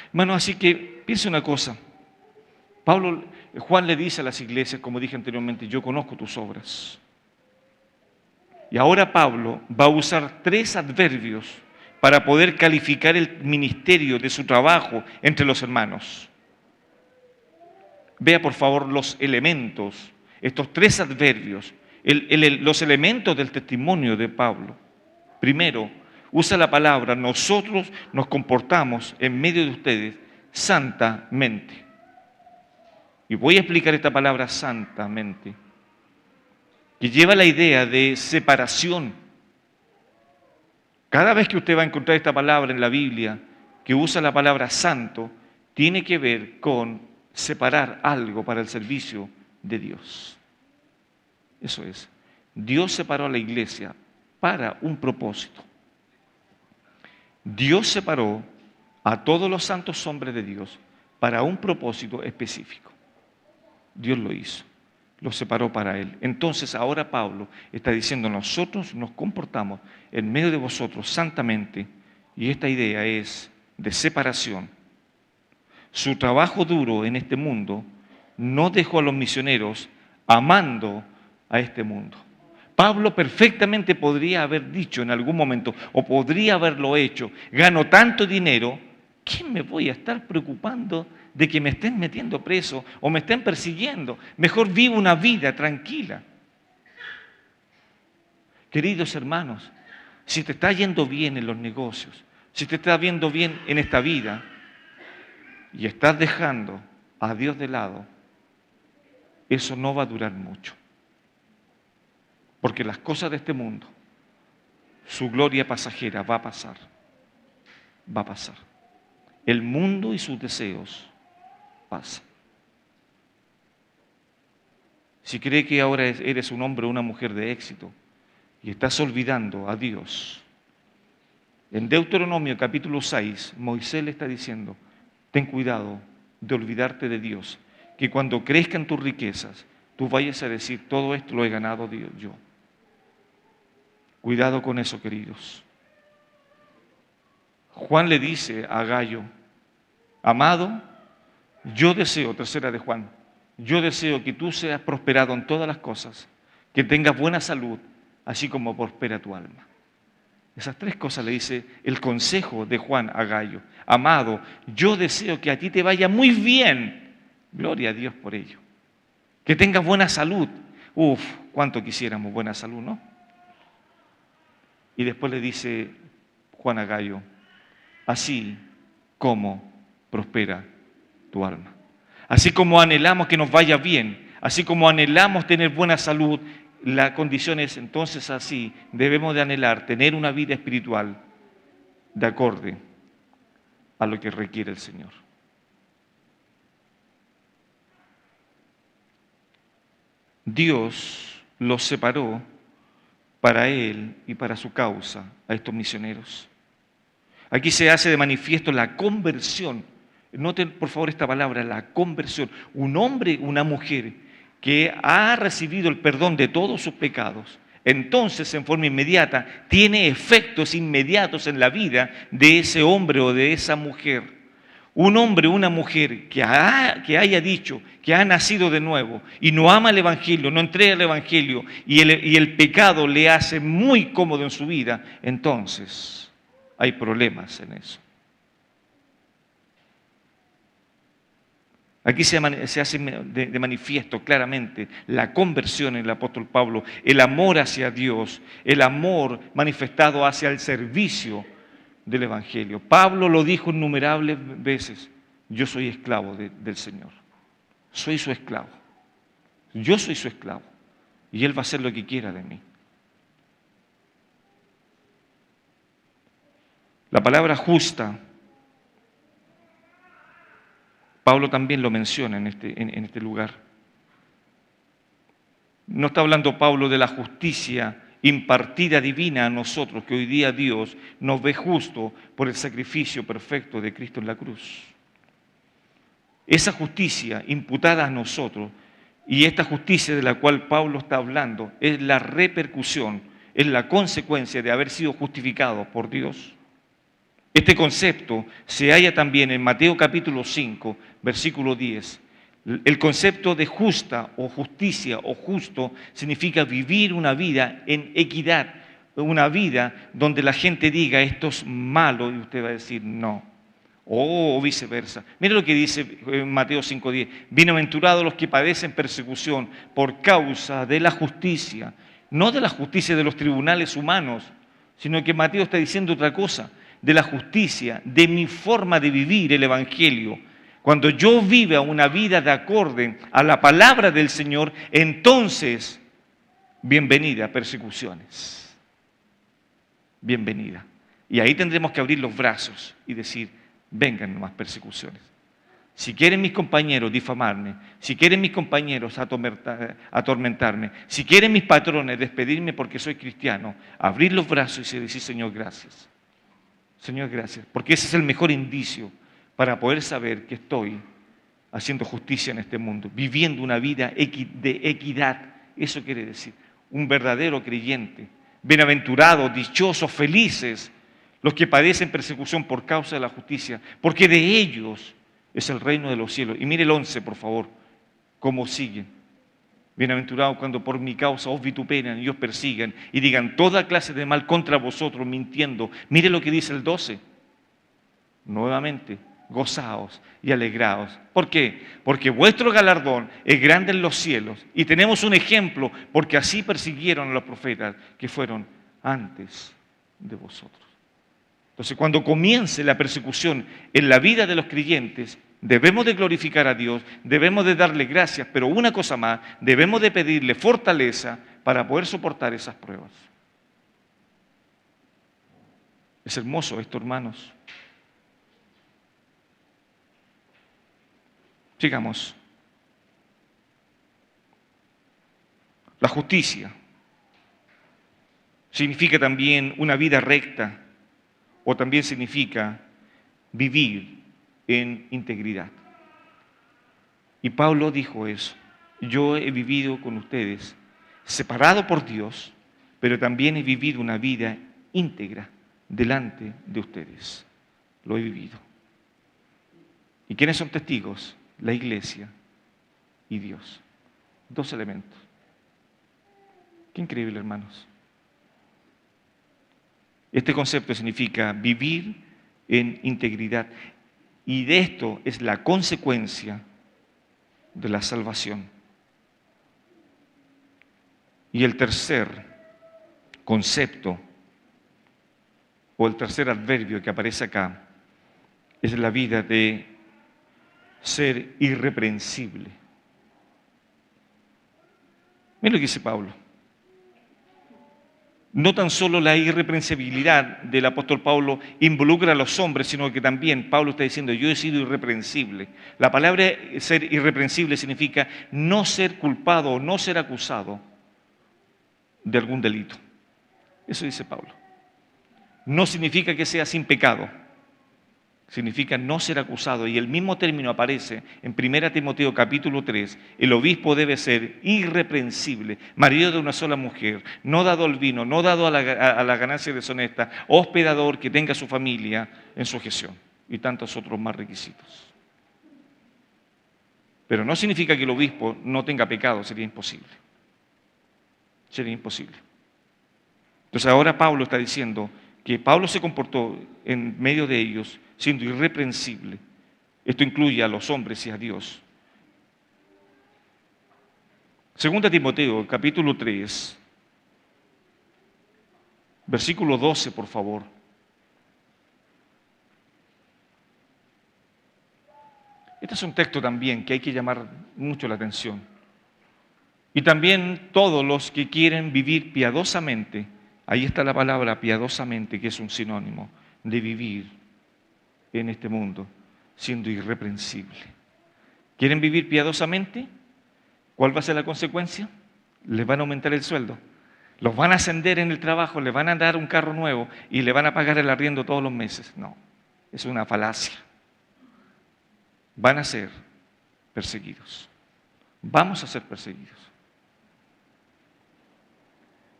[SPEAKER 1] Hermano, así que piensa una cosa. Juan le dice a las iglesias, como dije anteriormente, yo conozco tus obras. Y ahora Pablo va a usar 3 adverbios para poder calificar el ministerio de su trabajo entre los hermanos. Vea por favor los elementos, estos 3 adverbios, los elementos del testimonio de Pablo. Primero, usa la palabra, nosotros nos comportamos en medio de ustedes santamente. Y voy a explicar esta palabra santamente, que lleva la idea de separación. Cada vez que usted va a encontrar esta palabra en la Biblia, que usa la palabra santo, tiene que ver con separar algo para el servicio de Dios. Eso es. Dios separó a la iglesia para un propósito. Dios separó a todos los santos hombres de Dios para un propósito específico. Dios lo hizo, lo separó para Él. Entonces ahora Pablo está diciendo, nosotros nos comportamos en medio de vosotros santamente, y esta idea es de separación. Su trabajo duro en este mundo no dejó a los misioneros amando a este mundo. Pablo perfectamente podría haber dicho en algún momento, o podría haberlo hecho, gano tanto dinero, ¿qué me voy a estar preocupando de que me estén metiendo preso o me estén persiguiendo? Mejor vivo una vida tranquila. Queridos hermanos, si te está yendo bien en los negocios, si te está yendo bien en esta vida y estás dejando a Dios de lado, eso no va a durar mucho. Porque las cosas de este mundo, su gloria pasajera va a pasar. Va a pasar. El mundo y sus deseos pasan. Si cree que ahora eres un hombre o una mujer de éxito y estás olvidando a Dios, en Deuteronomio capítulo 6, Moisés le está diciendo, ten cuidado de olvidarte de Dios, que cuando crezcan tus riquezas, tú vayas a decir, todo esto lo he ganado yo. Cuidado con eso, queridos. Juan le dice a Gallo, amado, yo deseo, tercera de Juan, yo deseo que tú seas prosperado en todas las cosas, que tengas buena salud, así como prospera tu alma. Esas 3 cosas le dice el consejo de Juan a Gallo. Amado, yo deseo que a ti te vaya muy bien. Gloria a Dios por ello. Que tengas buena salud. Cuánto quisiéramos buena salud, ¿no? Y después le dice Juan a Gallo, así como prospera tu alma. Así como anhelamos que nos vaya bien, así como anhelamos tener buena salud, la condición es entonces así, debemos de anhelar tener una vida espiritual de acorde a lo que requiere el Señor. Dios los separó para Él y para su causa a estos misioneros. Aquí se hace de manifiesto la conversión. Noten por favor esta palabra, la conversión. Un hombre, una mujer que ha recibido el perdón de todos sus pecados, entonces en forma inmediata tiene efectos inmediatos en la vida de ese hombre o de esa mujer. Un hombre o una mujer que haya dicho que ha nacido de nuevo y no ama el Evangelio, no entrega el Evangelio y el pecado le hace muy cómodo en su vida, entonces hay problemas en eso. Aquí se hace de manifiesto claramente la conversión en el apóstol Pablo, el amor hacia Dios, el amor manifestado hacia el servicio del Evangelio. Pablo lo dijo innumerables veces: yo soy esclavo del Señor, soy su esclavo, yo soy su esclavo y Él va a hacer lo que quiera de mí. La palabra justa, Pablo también lo menciona en este lugar. No está hablando Pablo de la justicia impartida divina a nosotros, que hoy día Dios nos ve justo por el sacrificio perfecto de Cristo en la cruz. Esa justicia imputada a nosotros y esta justicia de la cual Pablo está hablando es la repercusión, es la consecuencia de haber sido justificados por Dios. Este concepto se halla también en Mateo capítulo 5, versículo 10. El concepto de justa o justicia o justo significa vivir una vida en equidad, una vida donde la gente diga esto es malo y usted va a decir no, o viceversa. Mire lo que dice Mateo 5:10: bienaventurados los que padecen persecución por causa de la justicia, no de la justicia de los tribunales humanos, sino que Mateo está diciendo otra cosa, de la justicia, de mi forma de vivir el Evangelio. Cuando yo viva una vida de acorde a la palabra del Señor, entonces, bienvenida persecuciones. Bienvenida. Y ahí tendremos que abrir los brazos y decir, vengan más persecuciones. Si quieren mis compañeros difamarme, si quieren mis compañeros atormentarme, si quieren mis patrones despedirme porque soy cristiano, abrir los brazos y decir, Señor, gracias. Señor, gracias, porque ese es el mejor indicio para poder saber que estoy haciendo justicia en este mundo, viviendo una vida de equidad. Eso quiere decir, un verdadero creyente, bienaventurado, dichosos, felices, los que padecen persecución por causa de la justicia, porque de ellos es el reino de los cielos. Y mire el 11, por favor, cómo siguen. Bienaventurados cuando por mi causa os vituperan y os persigan y digan toda clase de mal contra vosotros mintiendo. Mire lo que dice el 12. Nuevamente, gozaos y alegraos. ¿Por qué? Porque vuestro galardón es grande en los cielos. Y tenemos un ejemplo, porque así persiguieron a los profetas que fueron antes de vosotros. Entonces, cuando comience la persecución en la vida de los creyentes, debemos de glorificar a Dios, debemos de darle gracias, pero una cosa más, debemos de pedirle fortaleza para poder soportar esas pruebas. Es hermoso esto, hermanos. Sigamos. La justicia significa también una vida recta, o también significa vivir en integridad. Y Pablo dijo eso: yo he vivido con ustedes separado por Dios, pero también he vivido una vida íntegra delante de ustedes. Lo he vivido. ¿Y quiénes son testigos? La iglesia y Dios. Dos elementos. Qué increíble, hermanos. Este concepto significa vivir en integridad. Y de esto es la consecuencia de la salvación. Y el tercer concepto, o el tercer adverbio que aparece acá, es la vida de ser irreprensible. Mira lo que dice Pablo. No tan solo la irreprensibilidad del apóstol Pablo involucra a los hombres, sino que también Pablo está diciendo, yo he sido irreprensible. La palabra ser irreprensible significa no ser culpado o no ser acusado de algún delito. Eso dice Pablo. No significa que sea sin pecado, significa no ser acusado. Y el mismo término aparece en 1 Timoteo capítulo 3. El obispo debe ser irreprensible, marido de una sola mujer, no dado al vino, no dado a la ganancia deshonesta, hospedador, que tenga su familia en sujeción y tantos otros más requisitos. Pero no significa que el obispo no tenga pecado, sería imposible. Sería imposible. Entonces ahora Pablo está diciendo que Pablo se comportó en medio de ellos siendo irreprensible. Esto incluye a los hombres y a Dios. Segunda Timoteo, capítulo 3, versículo 12, por favor. Este es un texto también que hay que llamar mucho la atención. Y también todos los que quieren vivir piadosamente, ahí está la palabra piadosamente, que es un sinónimo de vivir en este mundo siendo irreprensible. ¿Quieren vivir piadosamente? ¿Cuál va a ser la consecuencia? Les van a aumentar el sueldo, los van a ascender en el trabajo, les van a dar un carro nuevo y le van a pagar el arriendo todos los meses. No, es una falacia. Van a ser perseguidos. Vamos a ser perseguidos.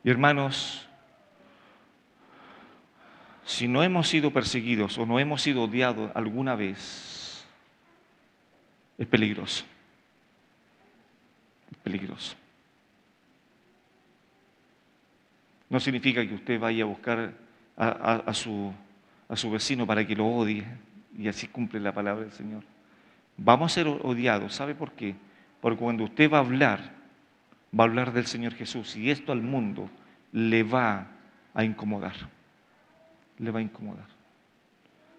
[SPEAKER 1] Y hermanos, si no hemos sido perseguidos o no hemos sido odiados alguna vez, es peligroso. Es peligroso. No significa que usted vaya a buscar a su vecino para que lo odie y así cumple la palabra del Señor. Vamos a ser odiados. ¿Sabe por qué? Porque cuando usted va a hablar del Señor Jesús y esto al mundo le va a incomodar. Le va a incomodar.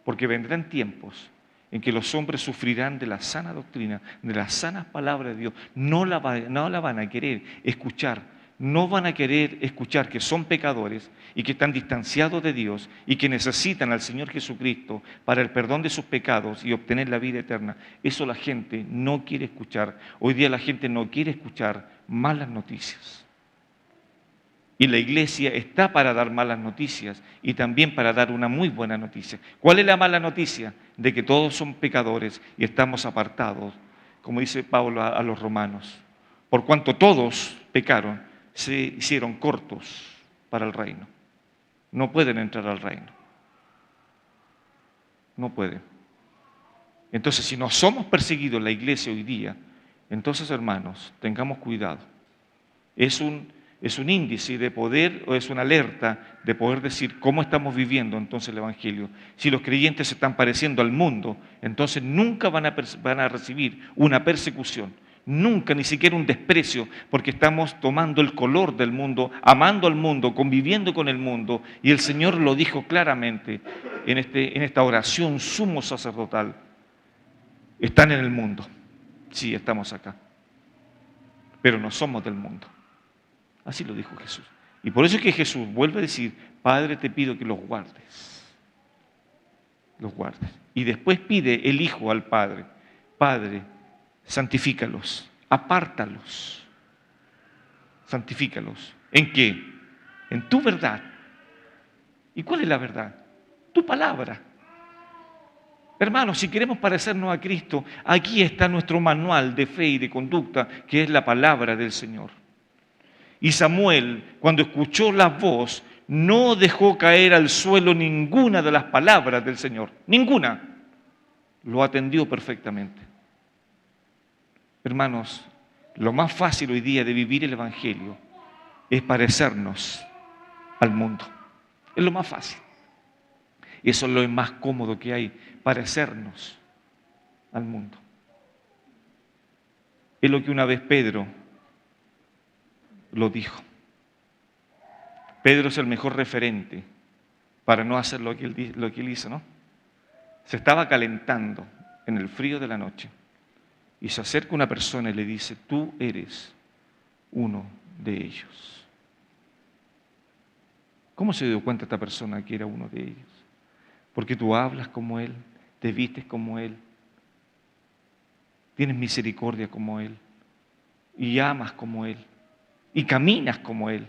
[SPEAKER 1] Porque vendrán tiempos en que los hombres sufrirán de la sana doctrina, de las sanas palabras de Dios. No la van a querer escuchar. No van a querer escuchar que son pecadores y que están distanciados de Dios y que necesitan al Señor Jesucristo para el perdón de sus pecados y obtener la vida eterna. Eso la gente no quiere escuchar. Hoy día la gente no quiere escuchar malas noticias. Y la iglesia está para dar malas noticias y también para dar una muy buena noticia. ¿Cuál es la mala noticia? De que todos son pecadores y estamos apartados, como dice Pablo a los romanos. Por cuanto todos pecaron, se hicieron cortos para el reino. No pueden entrar al reino. No pueden. Entonces, si no somos perseguidos en la iglesia hoy día, entonces, hermanos, tengamos cuidado. Es un índice de poder o es una alerta de poder decir cómo estamos viviendo entonces el Evangelio. Si los creyentes se están pareciendo al mundo, entonces nunca van a recibir una persecución, nunca, ni siquiera un desprecio, porque estamos tomando el color del mundo, amando al mundo, conviviendo con el mundo, y el Señor lo dijo claramente en esta oración sumo sacerdotal. Están en el mundo, sí, estamos acá, pero no somos del mundo. Así lo dijo Jesús. Y por eso es que Jesús vuelve a decir, Padre, te pido que los guardes. Los guardes. Y después pide el Hijo al Padre, Padre, santifícalos, apártalos, santifícalos. ¿En qué? En tu verdad. ¿Y cuál es la verdad? Tu palabra. Hermanos, si queremos parecernos a Cristo, aquí está nuestro manual de fe y de conducta, que es la palabra del Señor. Y Samuel, cuando escuchó la voz, no dejó caer al suelo ninguna de las palabras del Señor. Ninguna. Lo atendió perfectamente. Hermanos, lo más fácil hoy día de vivir el Evangelio es parecernos al mundo. Es lo más fácil. Eso es lo más cómodo que hay, parecernos al mundo. Es lo que una vez Pedro lo dijo. Pedro es el mejor referente para no hacer lo que él hizo, ¿no? Se estaba calentando en el frío de la noche y se acerca una persona y le dice, tú eres uno de ellos. ¿Cómo se dio cuenta esta persona que era uno de ellos? Porque tú hablas como Él, te vistes como Él, tienes misericordia como Él, y amas como Él, y caminas como Él,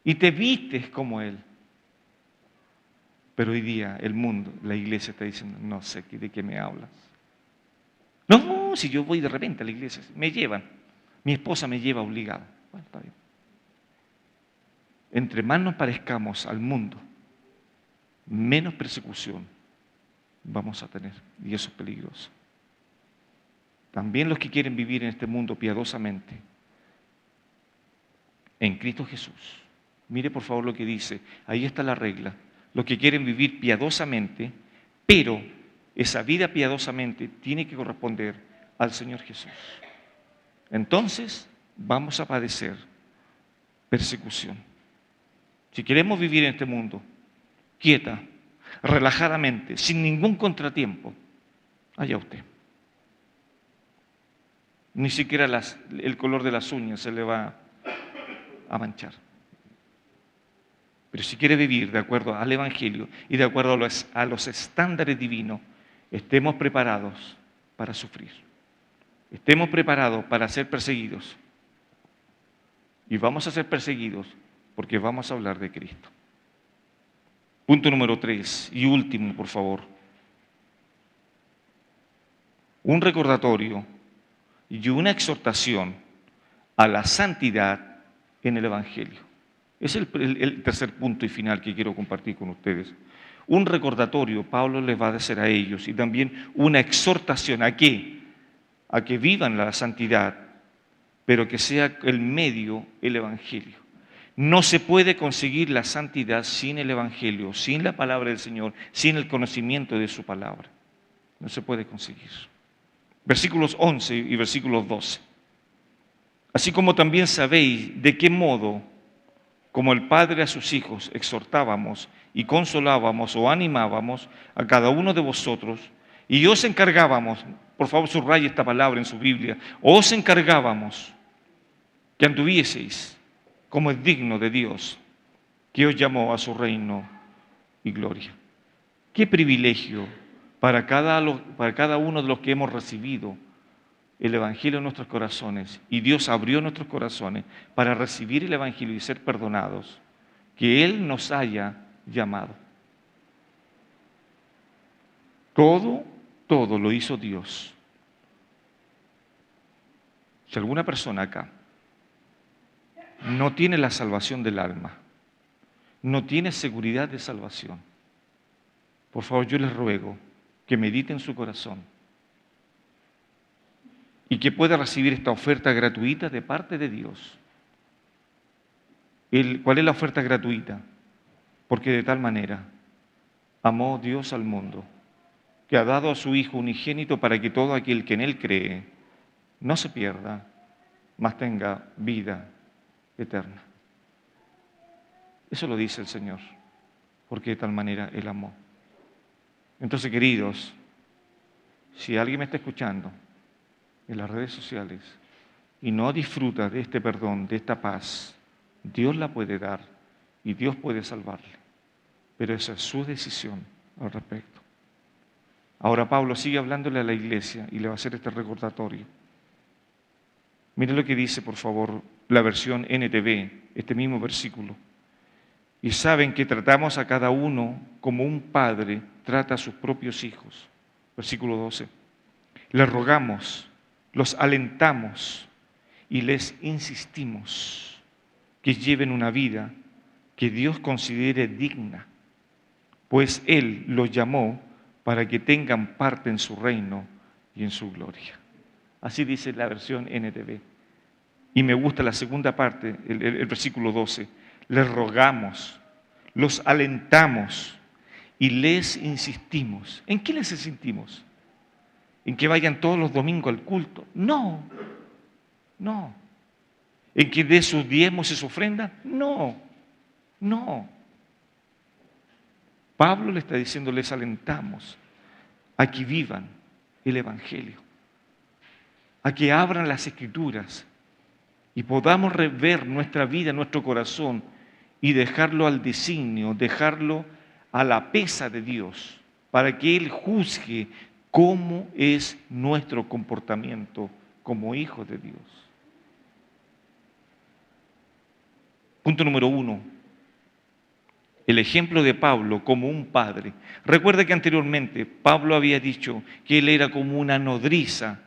[SPEAKER 1] y te vistes como Él. Pero hoy día el mundo, la iglesia está diciendo, no sé de qué me hablas. No, si yo voy de repente a la iglesia, me llevan. Mi esposa me lleva obligado. Bueno, está bien. Entre más nos parezcamos al mundo, menos persecución vamos a tener. Y eso es peligroso. También los que quieren vivir en este mundo piadosamente, en Cristo Jesús. Mire por favor lo que dice. Ahí está la regla. Los que quieren vivir piadosamente, pero esa vida piadosamente tiene que corresponder al Señor Jesús. Entonces vamos a padecer persecución. Si queremos vivir en este mundo quieta, relajadamente, sin ningún contratiempo, allá usted. Ni siquiera el color de las uñas se le va a manchar. Pero si quiere vivir de acuerdo al Evangelio y de acuerdo a los estándares divinos, estemos preparados para sufrir. Estemos preparados para ser perseguidos. Y vamos a ser perseguidos porque vamos a hablar de Cristo. Punto número 3 y último, por favor. Un recordatorio y una exhortación a la santidad en el Evangelio. Es el tercer punto y final que quiero compartir con ustedes. Un recordatorio, Pablo les va a decir a ellos, y también una exhortación. ¿A qué? A que vivan la santidad, pero que sea el medio el Evangelio. No se puede conseguir la santidad sin el Evangelio, sin la palabra del Señor, sin el conocimiento de su palabra. No se puede conseguir. Versículos 11 y versículos 12. Así como también sabéis de qué modo, como el Padre a sus hijos, exhortábamos y consolábamos o animábamos a cada uno de vosotros, y os encargábamos, por favor subraye esta palabra en su Biblia, os encargábamos que anduvieseis como es digno de Dios, que os llamó a su reino y gloria. Qué privilegio para cada uno de los que hemos recibido el Evangelio en nuestros corazones, y Dios abrió nuestros corazones para recibir el Evangelio y ser perdonados, que Él nos haya llamado. Todo lo hizo Dios. Si alguna persona acá no tiene la salvación del alma, no tiene seguridad de salvación, por favor yo les ruego que medite en su corazón y que pueda recibir esta oferta gratuita de parte de Dios. ¿Cuál es la oferta gratuita? Porque de tal manera amó Dios al mundo, que ha dado a su Hijo unigénito para que todo aquel que en Él cree no se pierda, mas tenga vida eterna. Eso lo dice el Señor, porque de tal manera Él amó. Entonces, queridos, si alguien me está escuchando en las redes sociales y no disfruta de este perdón, de esta paz, Dios la puede dar y Dios puede salvarle. Pero esa es su decisión al respecto. Ahora Pablo sigue hablándole a la iglesia y le va a hacer este recordatorio. Miren lo que dice, por favor, la versión NTV, este mismo versículo. Y saben que tratamos a cada uno como un padre trata a sus propios hijos. Versículo 12. Les rogamos, los alentamos y les insistimos que lleven una vida que Dios considere digna, pues Él los llamó para que tengan parte en su reino y en su gloria. Así dice la versión NTV. Y me gusta la segunda parte, el versículo 12. Les rogamos, los alentamos y les insistimos. ¿En qué les insistimos? ¿En que vayan todos los domingos al culto? No. ¿En que dé sus diezmos y sus ofrendas? No. Pablo le está diciendo, les alentamos a que vivan el Evangelio, a que abran las Escrituras y podamos rever nuestra vida, nuestro corazón y dejarlo al designio, dejarlo a la pesa de Dios, para que Él juzgue cómo es nuestro comportamiento como hijos de Dios. Punto número 1. El ejemplo de Pablo como un padre. Recuerda que anteriormente Pablo había dicho que él era como una nodriza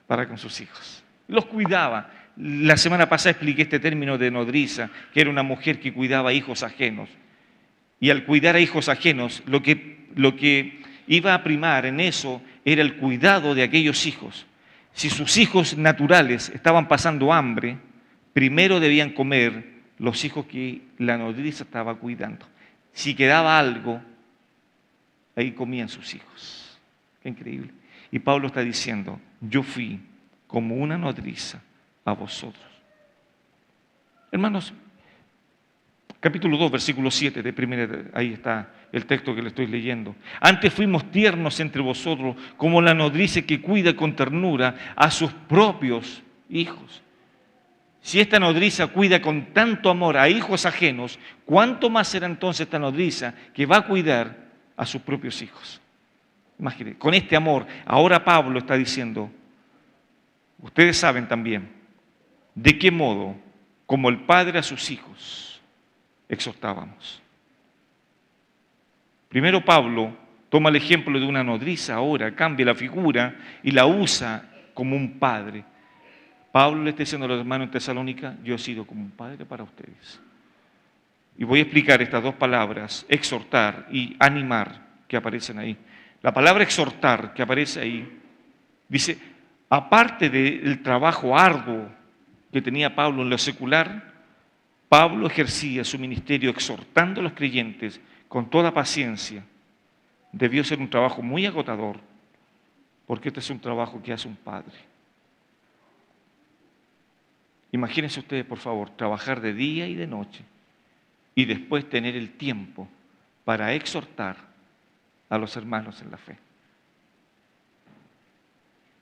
[SPEAKER 1] para con sus hijos. Los cuidaba. La semana pasada expliqué este término de nodriza, que era una mujer que cuidaba a hijos ajenos. Y al cuidar a hijos ajenos, lo que iba a primar en eso era el cuidado de aquellos hijos. Si sus hijos naturales estaban pasando hambre, primero debían comer los hijos que la nodriza estaba cuidando. Si quedaba algo, ahí comían sus hijos. Qué increíble. Y Pablo está diciendo, yo fui como una nodriza a vosotros. Hermanos, capítulo 2, versículo 7 de primera, ahí está el texto que le estoy leyendo. Antes fuimos tiernos entre vosotros, como la nodriza que cuida con ternura a sus propios hijos. Si esta nodriza cuida con tanto amor a hijos ajenos, ¿cuánto más será entonces esta nodriza que va a cuidar a sus propios hijos? Imagínense, con este amor, ahora Pablo está diciendo, ustedes saben también de qué modo, como el padre a sus hijos, exhortábamos. Primero Pablo toma el ejemplo de una nodriza, ahora cambia la figura y la usa como un padre. Pablo le está diciendo a los hermanos en Tesalónica, yo he sido como un padre para ustedes. Y voy a explicar estas dos palabras, exhortar y animar, que aparecen ahí. La palabra exhortar que aparece ahí, dice, aparte del trabajo arduo que tenía Pablo en lo secular, Pablo ejercía su ministerio exhortando a los creyentes con toda paciencia. Debió ser un trabajo muy agotador, porque este es un trabajo que hace un padre. Imagínense ustedes, por favor, trabajar de día y de noche y después tener el tiempo para exhortar a los hermanos en la fe.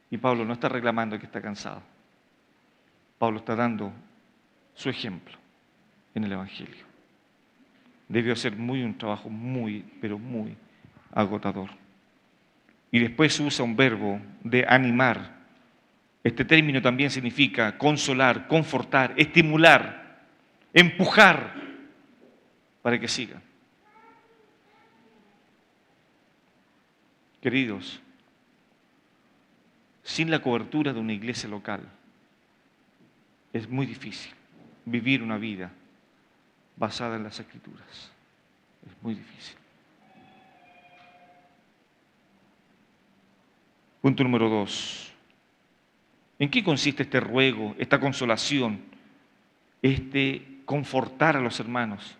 [SPEAKER 1] Y Pablo no está reclamando que está cansado. Pablo está dando su ejemplo en el Evangelio. Debió ser un trabajo muy, pero muy agotador. Y después usa un verbo de animar. Este término también significa consolar, confortar, estimular, empujar para que sigan. Queridos, sin la cobertura de una iglesia local es muy difícil vivir una vida basada en las Escrituras. Es muy difícil. Punto número 2. ¿En qué consiste este ruego, esta consolación, este confortar a los hermanos?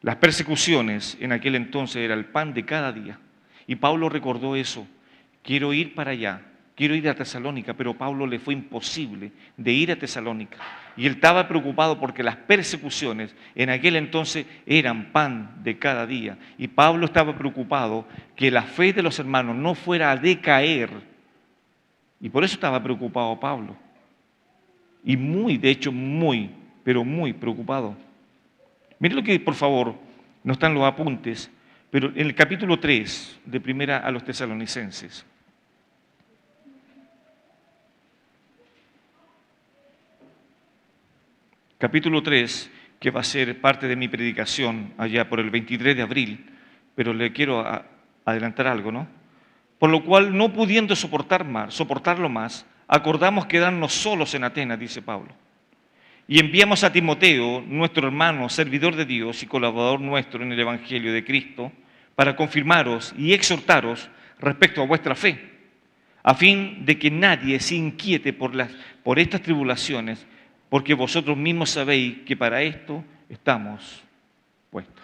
[SPEAKER 1] Las persecuciones en aquel entonces era el pan de cada día. Y Pablo recordó eso. Quiero ir para allá, quiero ir a Tesalónica, pero a Pablo le fue imposible de ir a Tesalónica. Y él estaba preocupado porque las persecuciones en aquel entonces eran pan de cada día. Y Pablo estaba preocupado que la fe de los hermanos no fuera a decaer. Y por eso estaba preocupado Pablo. Y de hecho, pero muy preocupado. Miren lo que, por favor, no están los apuntes, pero en el capítulo 3 de Primera a los Tesalonicenses. Capítulo 3, que va a ser parte de mi predicación allá por el 23 de abril, pero le quiero adelantar algo, ¿no? Por lo cual, no pudiendo soportarlo más, acordamos quedarnos solos en Atenas, dice Pablo. Y enviamos a Timoteo, nuestro hermano, servidor de Dios y colaborador nuestro en el Evangelio de Cristo, para confirmaros y exhortaros respecto a vuestra fe, a fin de que nadie se inquiete por estas tribulaciones, porque vosotros mismos sabéis que para esto estamos puestos.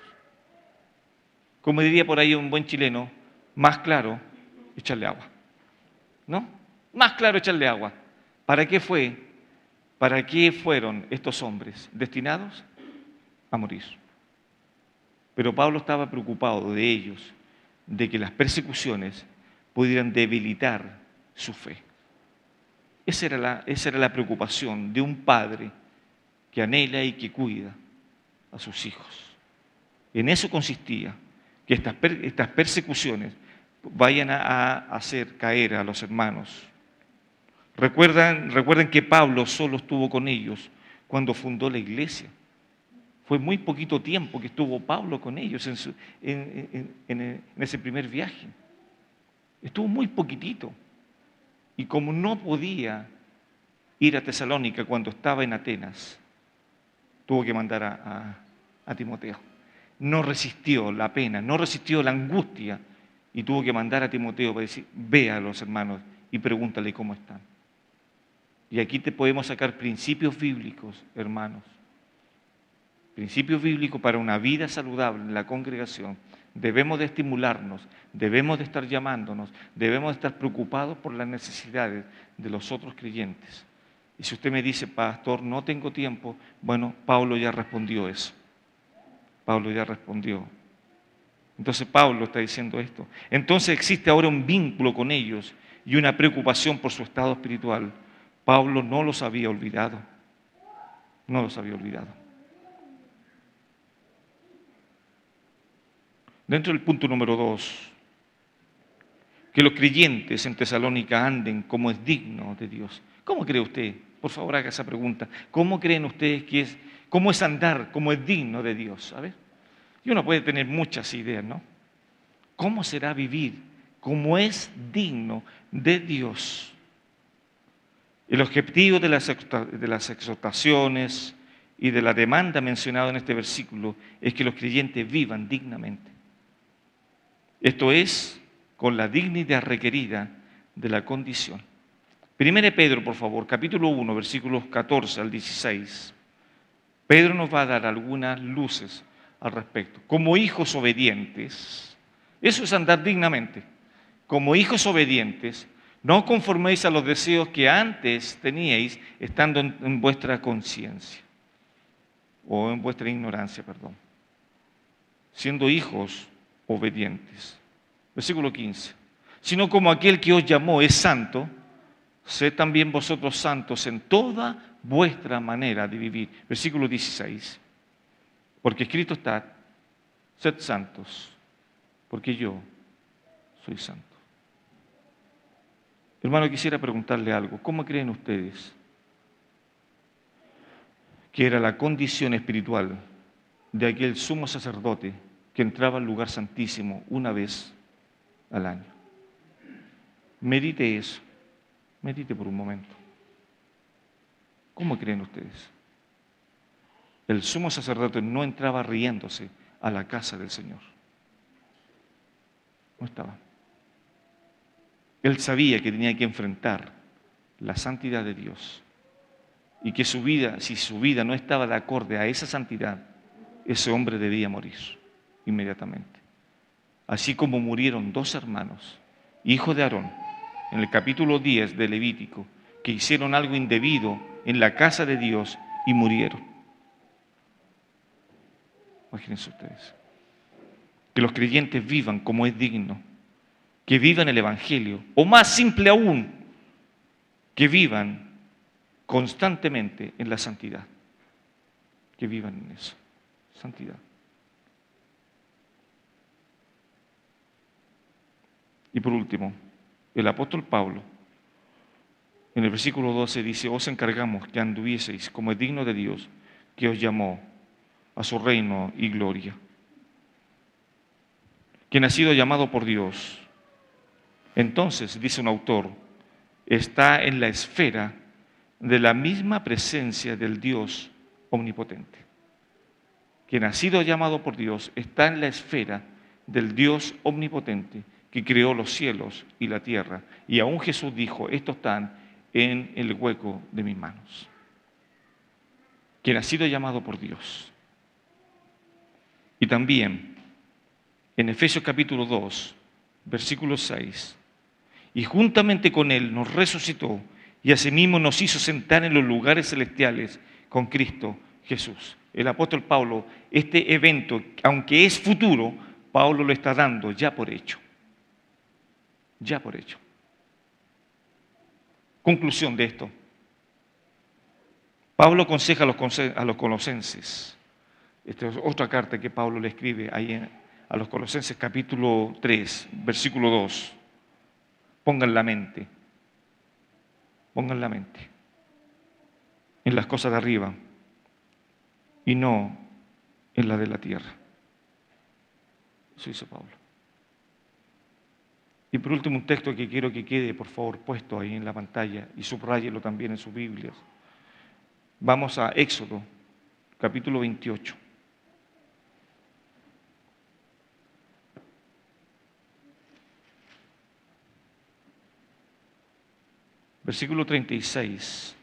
[SPEAKER 1] Como diría por ahí un buen chileno, más claro, echarle agua. ¿No? Más claro echarle agua. ¿Para qué fue? ¿Para qué fueron estos hombres destinados a morir? Pero Pablo estaba preocupado de ellos, de que las persecuciones pudieran debilitar su fe. Esa era la preocupación de un padre que anhela y que cuida a sus hijos. En eso consistía, que estas persecuciones vayan a hacer caer a los hermanos. Recuerden que Pablo solo estuvo con ellos cuando fundó la iglesia. Fue muy poquito tiempo que estuvo Pablo con ellos en ese primer viaje. Estuvo muy poquitito. Y como no podía ir a Tesalónica cuando estaba en Atenas, tuvo que mandar a Timoteo. No resistió la pena, no resistió la angustia y tuvo que mandar a Timoteo para decir, ve a los hermanos y pregúntale cómo están. Y aquí te podemos sacar principios bíblicos, hermanos. Principios bíblicos para una vida saludable en la congregación. Debemos de estimularnos, debemos de estar llamándonos, debemos de estar preocupados por las necesidades de los otros creyentes. Y si usted me dice, pastor, no tengo tiempo, bueno, Pablo ya respondió eso. Pablo ya respondió. Entonces Pablo está diciendo esto. Entonces existe ahora un vínculo con ellos y una preocupación por su estado espiritual. Pablo no los había olvidado. No los había olvidado. Dentro del punto número 2, que los creyentes en Tesalónica anden como es digno de Dios. ¿Cómo cree usted? Por favor, haga esa pregunta. ¿Cómo creen ustedes cómo es andar como es digno de Dios? A ver, y uno puede tener muchas ideas, ¿no? ¿Cómo será vivir como es digno de Dios? El objetivo de las exhortaciones y de la demanda mencionada en este versículo es que los creyentes vivan dignamente. Esto es, con la dignidad requerida de la condición. 1 Pedro, por favor, capítulo 1, versículos 14 al 16. Pedro nos va a dar algunas luces al respecto. Como hijos obedientes, eso es andar dignamente. Como hijos obedientes, no conforméis a los deseos que antes teníais estando en vuestra conciencia, o en vuestra ignorancia, perdón. Siendo hijos obedientes. Versículo 15. Sino como aquel que os llamó es santo, sed también vosotros santos en toda vuestra manera de vivir. Versículo 16. Porque escrito está, sed santos, porque yo soy santo. Hermano, quisiera preguntarle algo. ¿Cómo creen ustedes que era la condición espiritual de aquel sumo sacerdote que entraba al lugar santísimo una vez al año? Medite eso. Medite por un momento. ¿Cómo creen ustedes? El sumo sacerdote no entraba riéndose a la casa del Señor. No estaba. Él sabía que tenía que enfrentar la santidad de Dios y que su vida, si su vida no estaba de acorde a esa santidad, ese hombre debía morir inmediatamente. Así como murieron dos hermanos, hijos de Aarón, en el capítulo 10 de Levítico, que hicieron algo indebido en la casa de Dios y murieron. Imagínense ustedes. Que los creyentes vivan como es digno, que vivan el Evangelio, o más simple aún, que vivan constantemente en la santidad. Que vivan en eso, santidad. Y por último, el apóstol Pablo, en el versículo 12 dice, os encargamos que anduvieseis como es digno de Dios, que os llamó a su reino y gloria. Quien ha sido llamado por Dios, entonces, dice un autor, está en la esfera de la misma presencia del Dios omnipotente. Quien ha sido llamado por Dios está en la esfera del Dios omnipotente que creó los cielos y la tierra. Y aún Jesús dijo, estos están en el hueco de mis manos. Quien ha sido llamado por Dios. Y también, en Efesios capítulo 2, versículo 6, y juntamente con Él nos resucitó y asimismo nos hizo sentar en los lugares celestiales con Cristo Jesús. El apóstol Pablo, este evento, aunque es futuro, Pablo lo está dando ya por hecho. Ya por hecho. Conclusión de esto. Pablo aconseja a los colosenses, Esta es otra carta que Pablo le escribe ahí a los Colosenses capítulo 3, versículo 2. Pongan la mente en las cosas de arriba y no en la de la tierra. Eso hizo Pablo. Y por último, un texto que quiero que quede, por favor, puesto ahí en la pantalla y subráyelo también en sus Biblias. Vamos a Éxodo, capítulo 28. Versículo 36.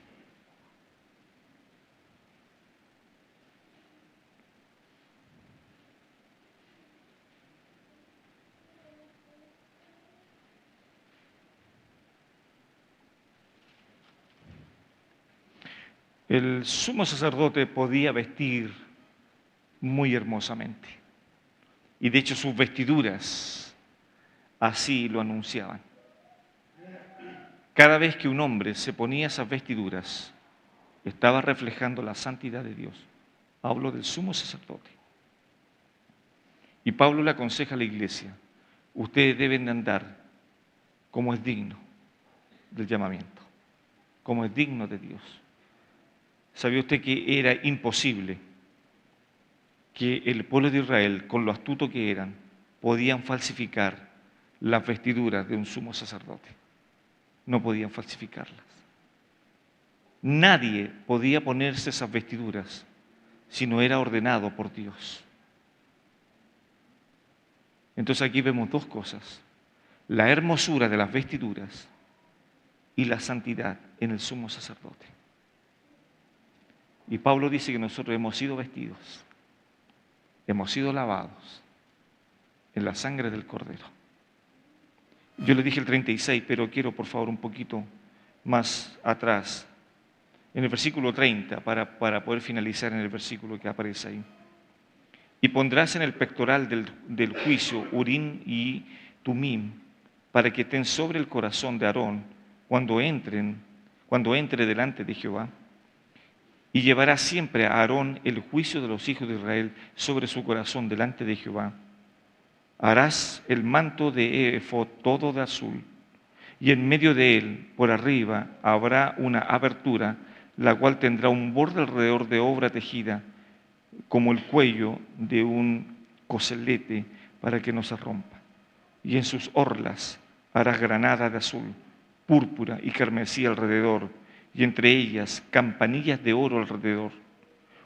[SPEAKER 1] El sumo sacerdote podía vestir muy hermosamente. Y de hecho sus vestiduras así lo anunciaban. Cada vez que un hombre se ponía esas vestiduras, estaba reflejando la santidad de Dios. Hablo del sumo sacerdote. Y Pablo le aconseja a la iglesia, ustedes deben de andar como es digno del llamamiento, como es digno de Dios. ¿Sabía usted que era imposible que el pueblo de Israel, con lo astuto que eran, podían falsificar las vestiduras de un sumo sacerdote? No podían falsificarlas. Nadie podía ponerse esas vestiduras si no era ordenado por Dios. Entonces aquí vemos dos cosas: la hermosura de las vestiduras y la santidad en el sumo sacerdote. Y Pablo dice que nosotros hemos sido vestidos, hemos sido lavados en la sangre del Cordero. Yo le dije el 36, pero quiero por favor un poquito más atrás, en el versículo 30, para poder finalizar en el versículo que aparece ahí. Y pondrás en el pectoral del juicio Urim y Tumim, para que estén sobre el corazón de Aarón cuando entre delante de Jehová. Y llevará siempre a Aarón el juicio de los hijos de Israel sobre su corazón delante de Jehová. Harás el manto de efod todo de azul, y en medio de él, por arriba, habrá una abertura, la cual tendrá un borde alrededor de obra tejida, como el cuello de un coselete, para que no se rompa. Y en sus orlas harás granada de azul, púrpura y carmesí alrededor, y entre ellas campanillas de oro alrededor.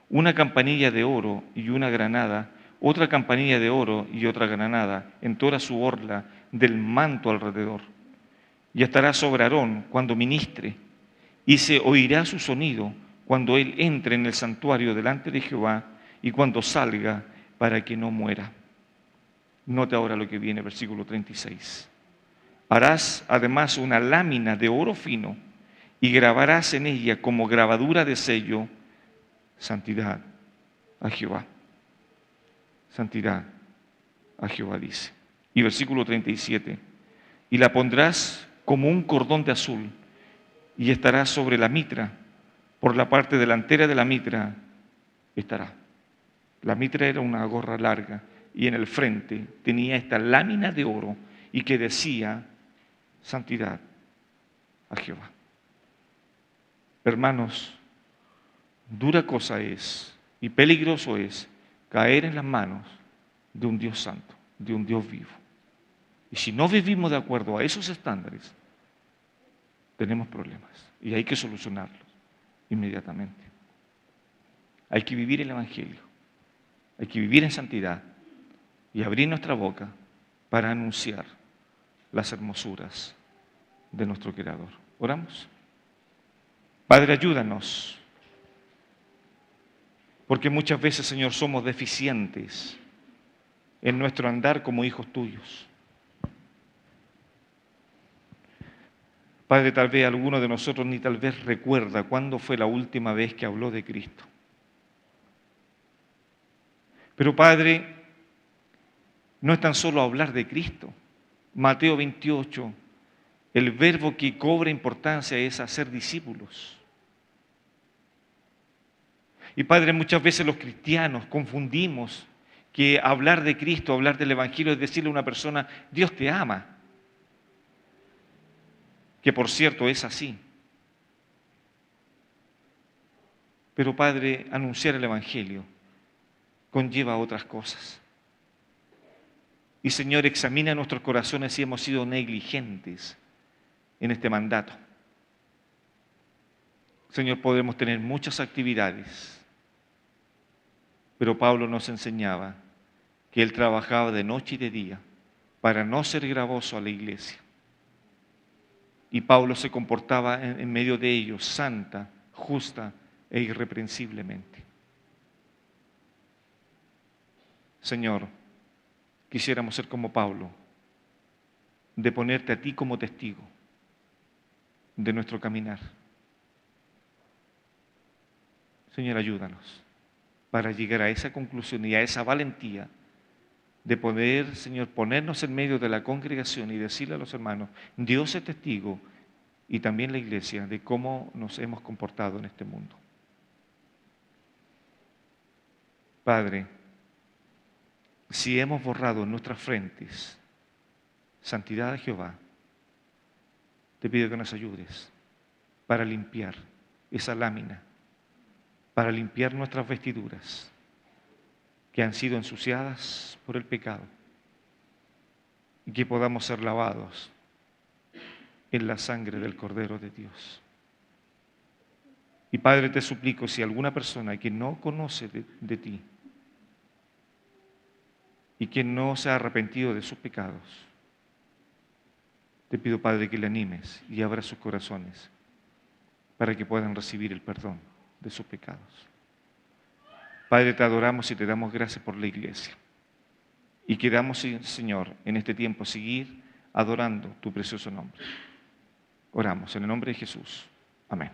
[SPEAKER 1] Una campanilla de oro y una granada, otra campanilla de oro y otra granada, en toda su orla del manto alrededor. Y estará sobre Aarón cuando ministre, y se oirá su sonido cuando él entre en el santuario delante de Jehová y cuando salga, para que no muera. Note ahora lo que viene, versículo 36. Harás además una lámina de oro fino y grabarás en ella como grabadura de sello, santidad a Jehová. Santidad a Jehová, dice. Y versículo 37. Y la pondrás como un cordón de azul y estará sobre la mitra. Por la parte delantera de la mitra estará. La mitra era una gorra larga y en el frente tenía esta lámina de oro y que decía santidad a Jehová. Hermanos, dura cosa es y peligroso es caer en las manos de un Dios santo, de un Dios vivo. Y si no vivimos de acuerdo a esos estándares, tenemos problemas y hay que solucionarlos inmediatamente. Hay que vivir el Evangelio, hay que vivir en santidad y abrir nuestra boca para anunciar las hermosuras de nuestro Creador. ¿Oramos? Padre, ayúdanos, porque muchas veces, Señor, somos deficientes en nuestro andar como hijos tuyos. Padre, tal vez alguno de nosotros ni tal vez recuerda cuándo fue la última vez que habló de Cristo. Pero Padre, no es tan solo hablar de Cristo. Mateo 28, el verbo que cobra importancia es hacer discípulos. Y Padre, muchas veces los cristianos confundimos que hablar de Cristo, hablar del Evangelio es decirle a una persona, Dios te ama. Que por cierto es así. Pero Padre, anunciar el Evangelio conlleva otras cosas. Y Señor, examina nuestros corazones si hemos sido negligentes en este mandato. Señor, podemos tener muchas actividades, pero Pablo nos enseñaba que él trabajaba de noche y de día para no ser gravoso a la iglesia. Y Pablo se comportaba en medio de ellos santa, justa e irreprensiblemente. Señor, quisiéramos ser como Pablo, de ponerte a ti como testigo de nuestro caminar. Señor, ayúdanos para llegar a esa conclusión y a esa valentía de poder, Señor, ponernos en medio de la congregación y decirle a los hermanos, Dios es testigo y también la iglesia de cómo nos hemos comportado en este mundo. Padre, si hemos borrado en nuestras frentes santidad de Jehová, te pido que nos ayudes para limpiar esa lámina, para limpiar nuestras vestiduras que han sido ensuciadas por el pecado y que podamos ser lavados en la sangre del Cordero de Dios. Y Padre, te suplico, si alguna persona que no conoce de ti y que no se ha arrepentido de sus pecados, te pido, Padre, que le animes y abra sus corazones para que puedan recibir el perdón de sus pecados. Padre, te adoramos y te damos gracias por la iglesia. Y queramos, Señor, en este tiempo seguir adorando tu precioso nombre. Oramos en el nombre de Jesús. Amén.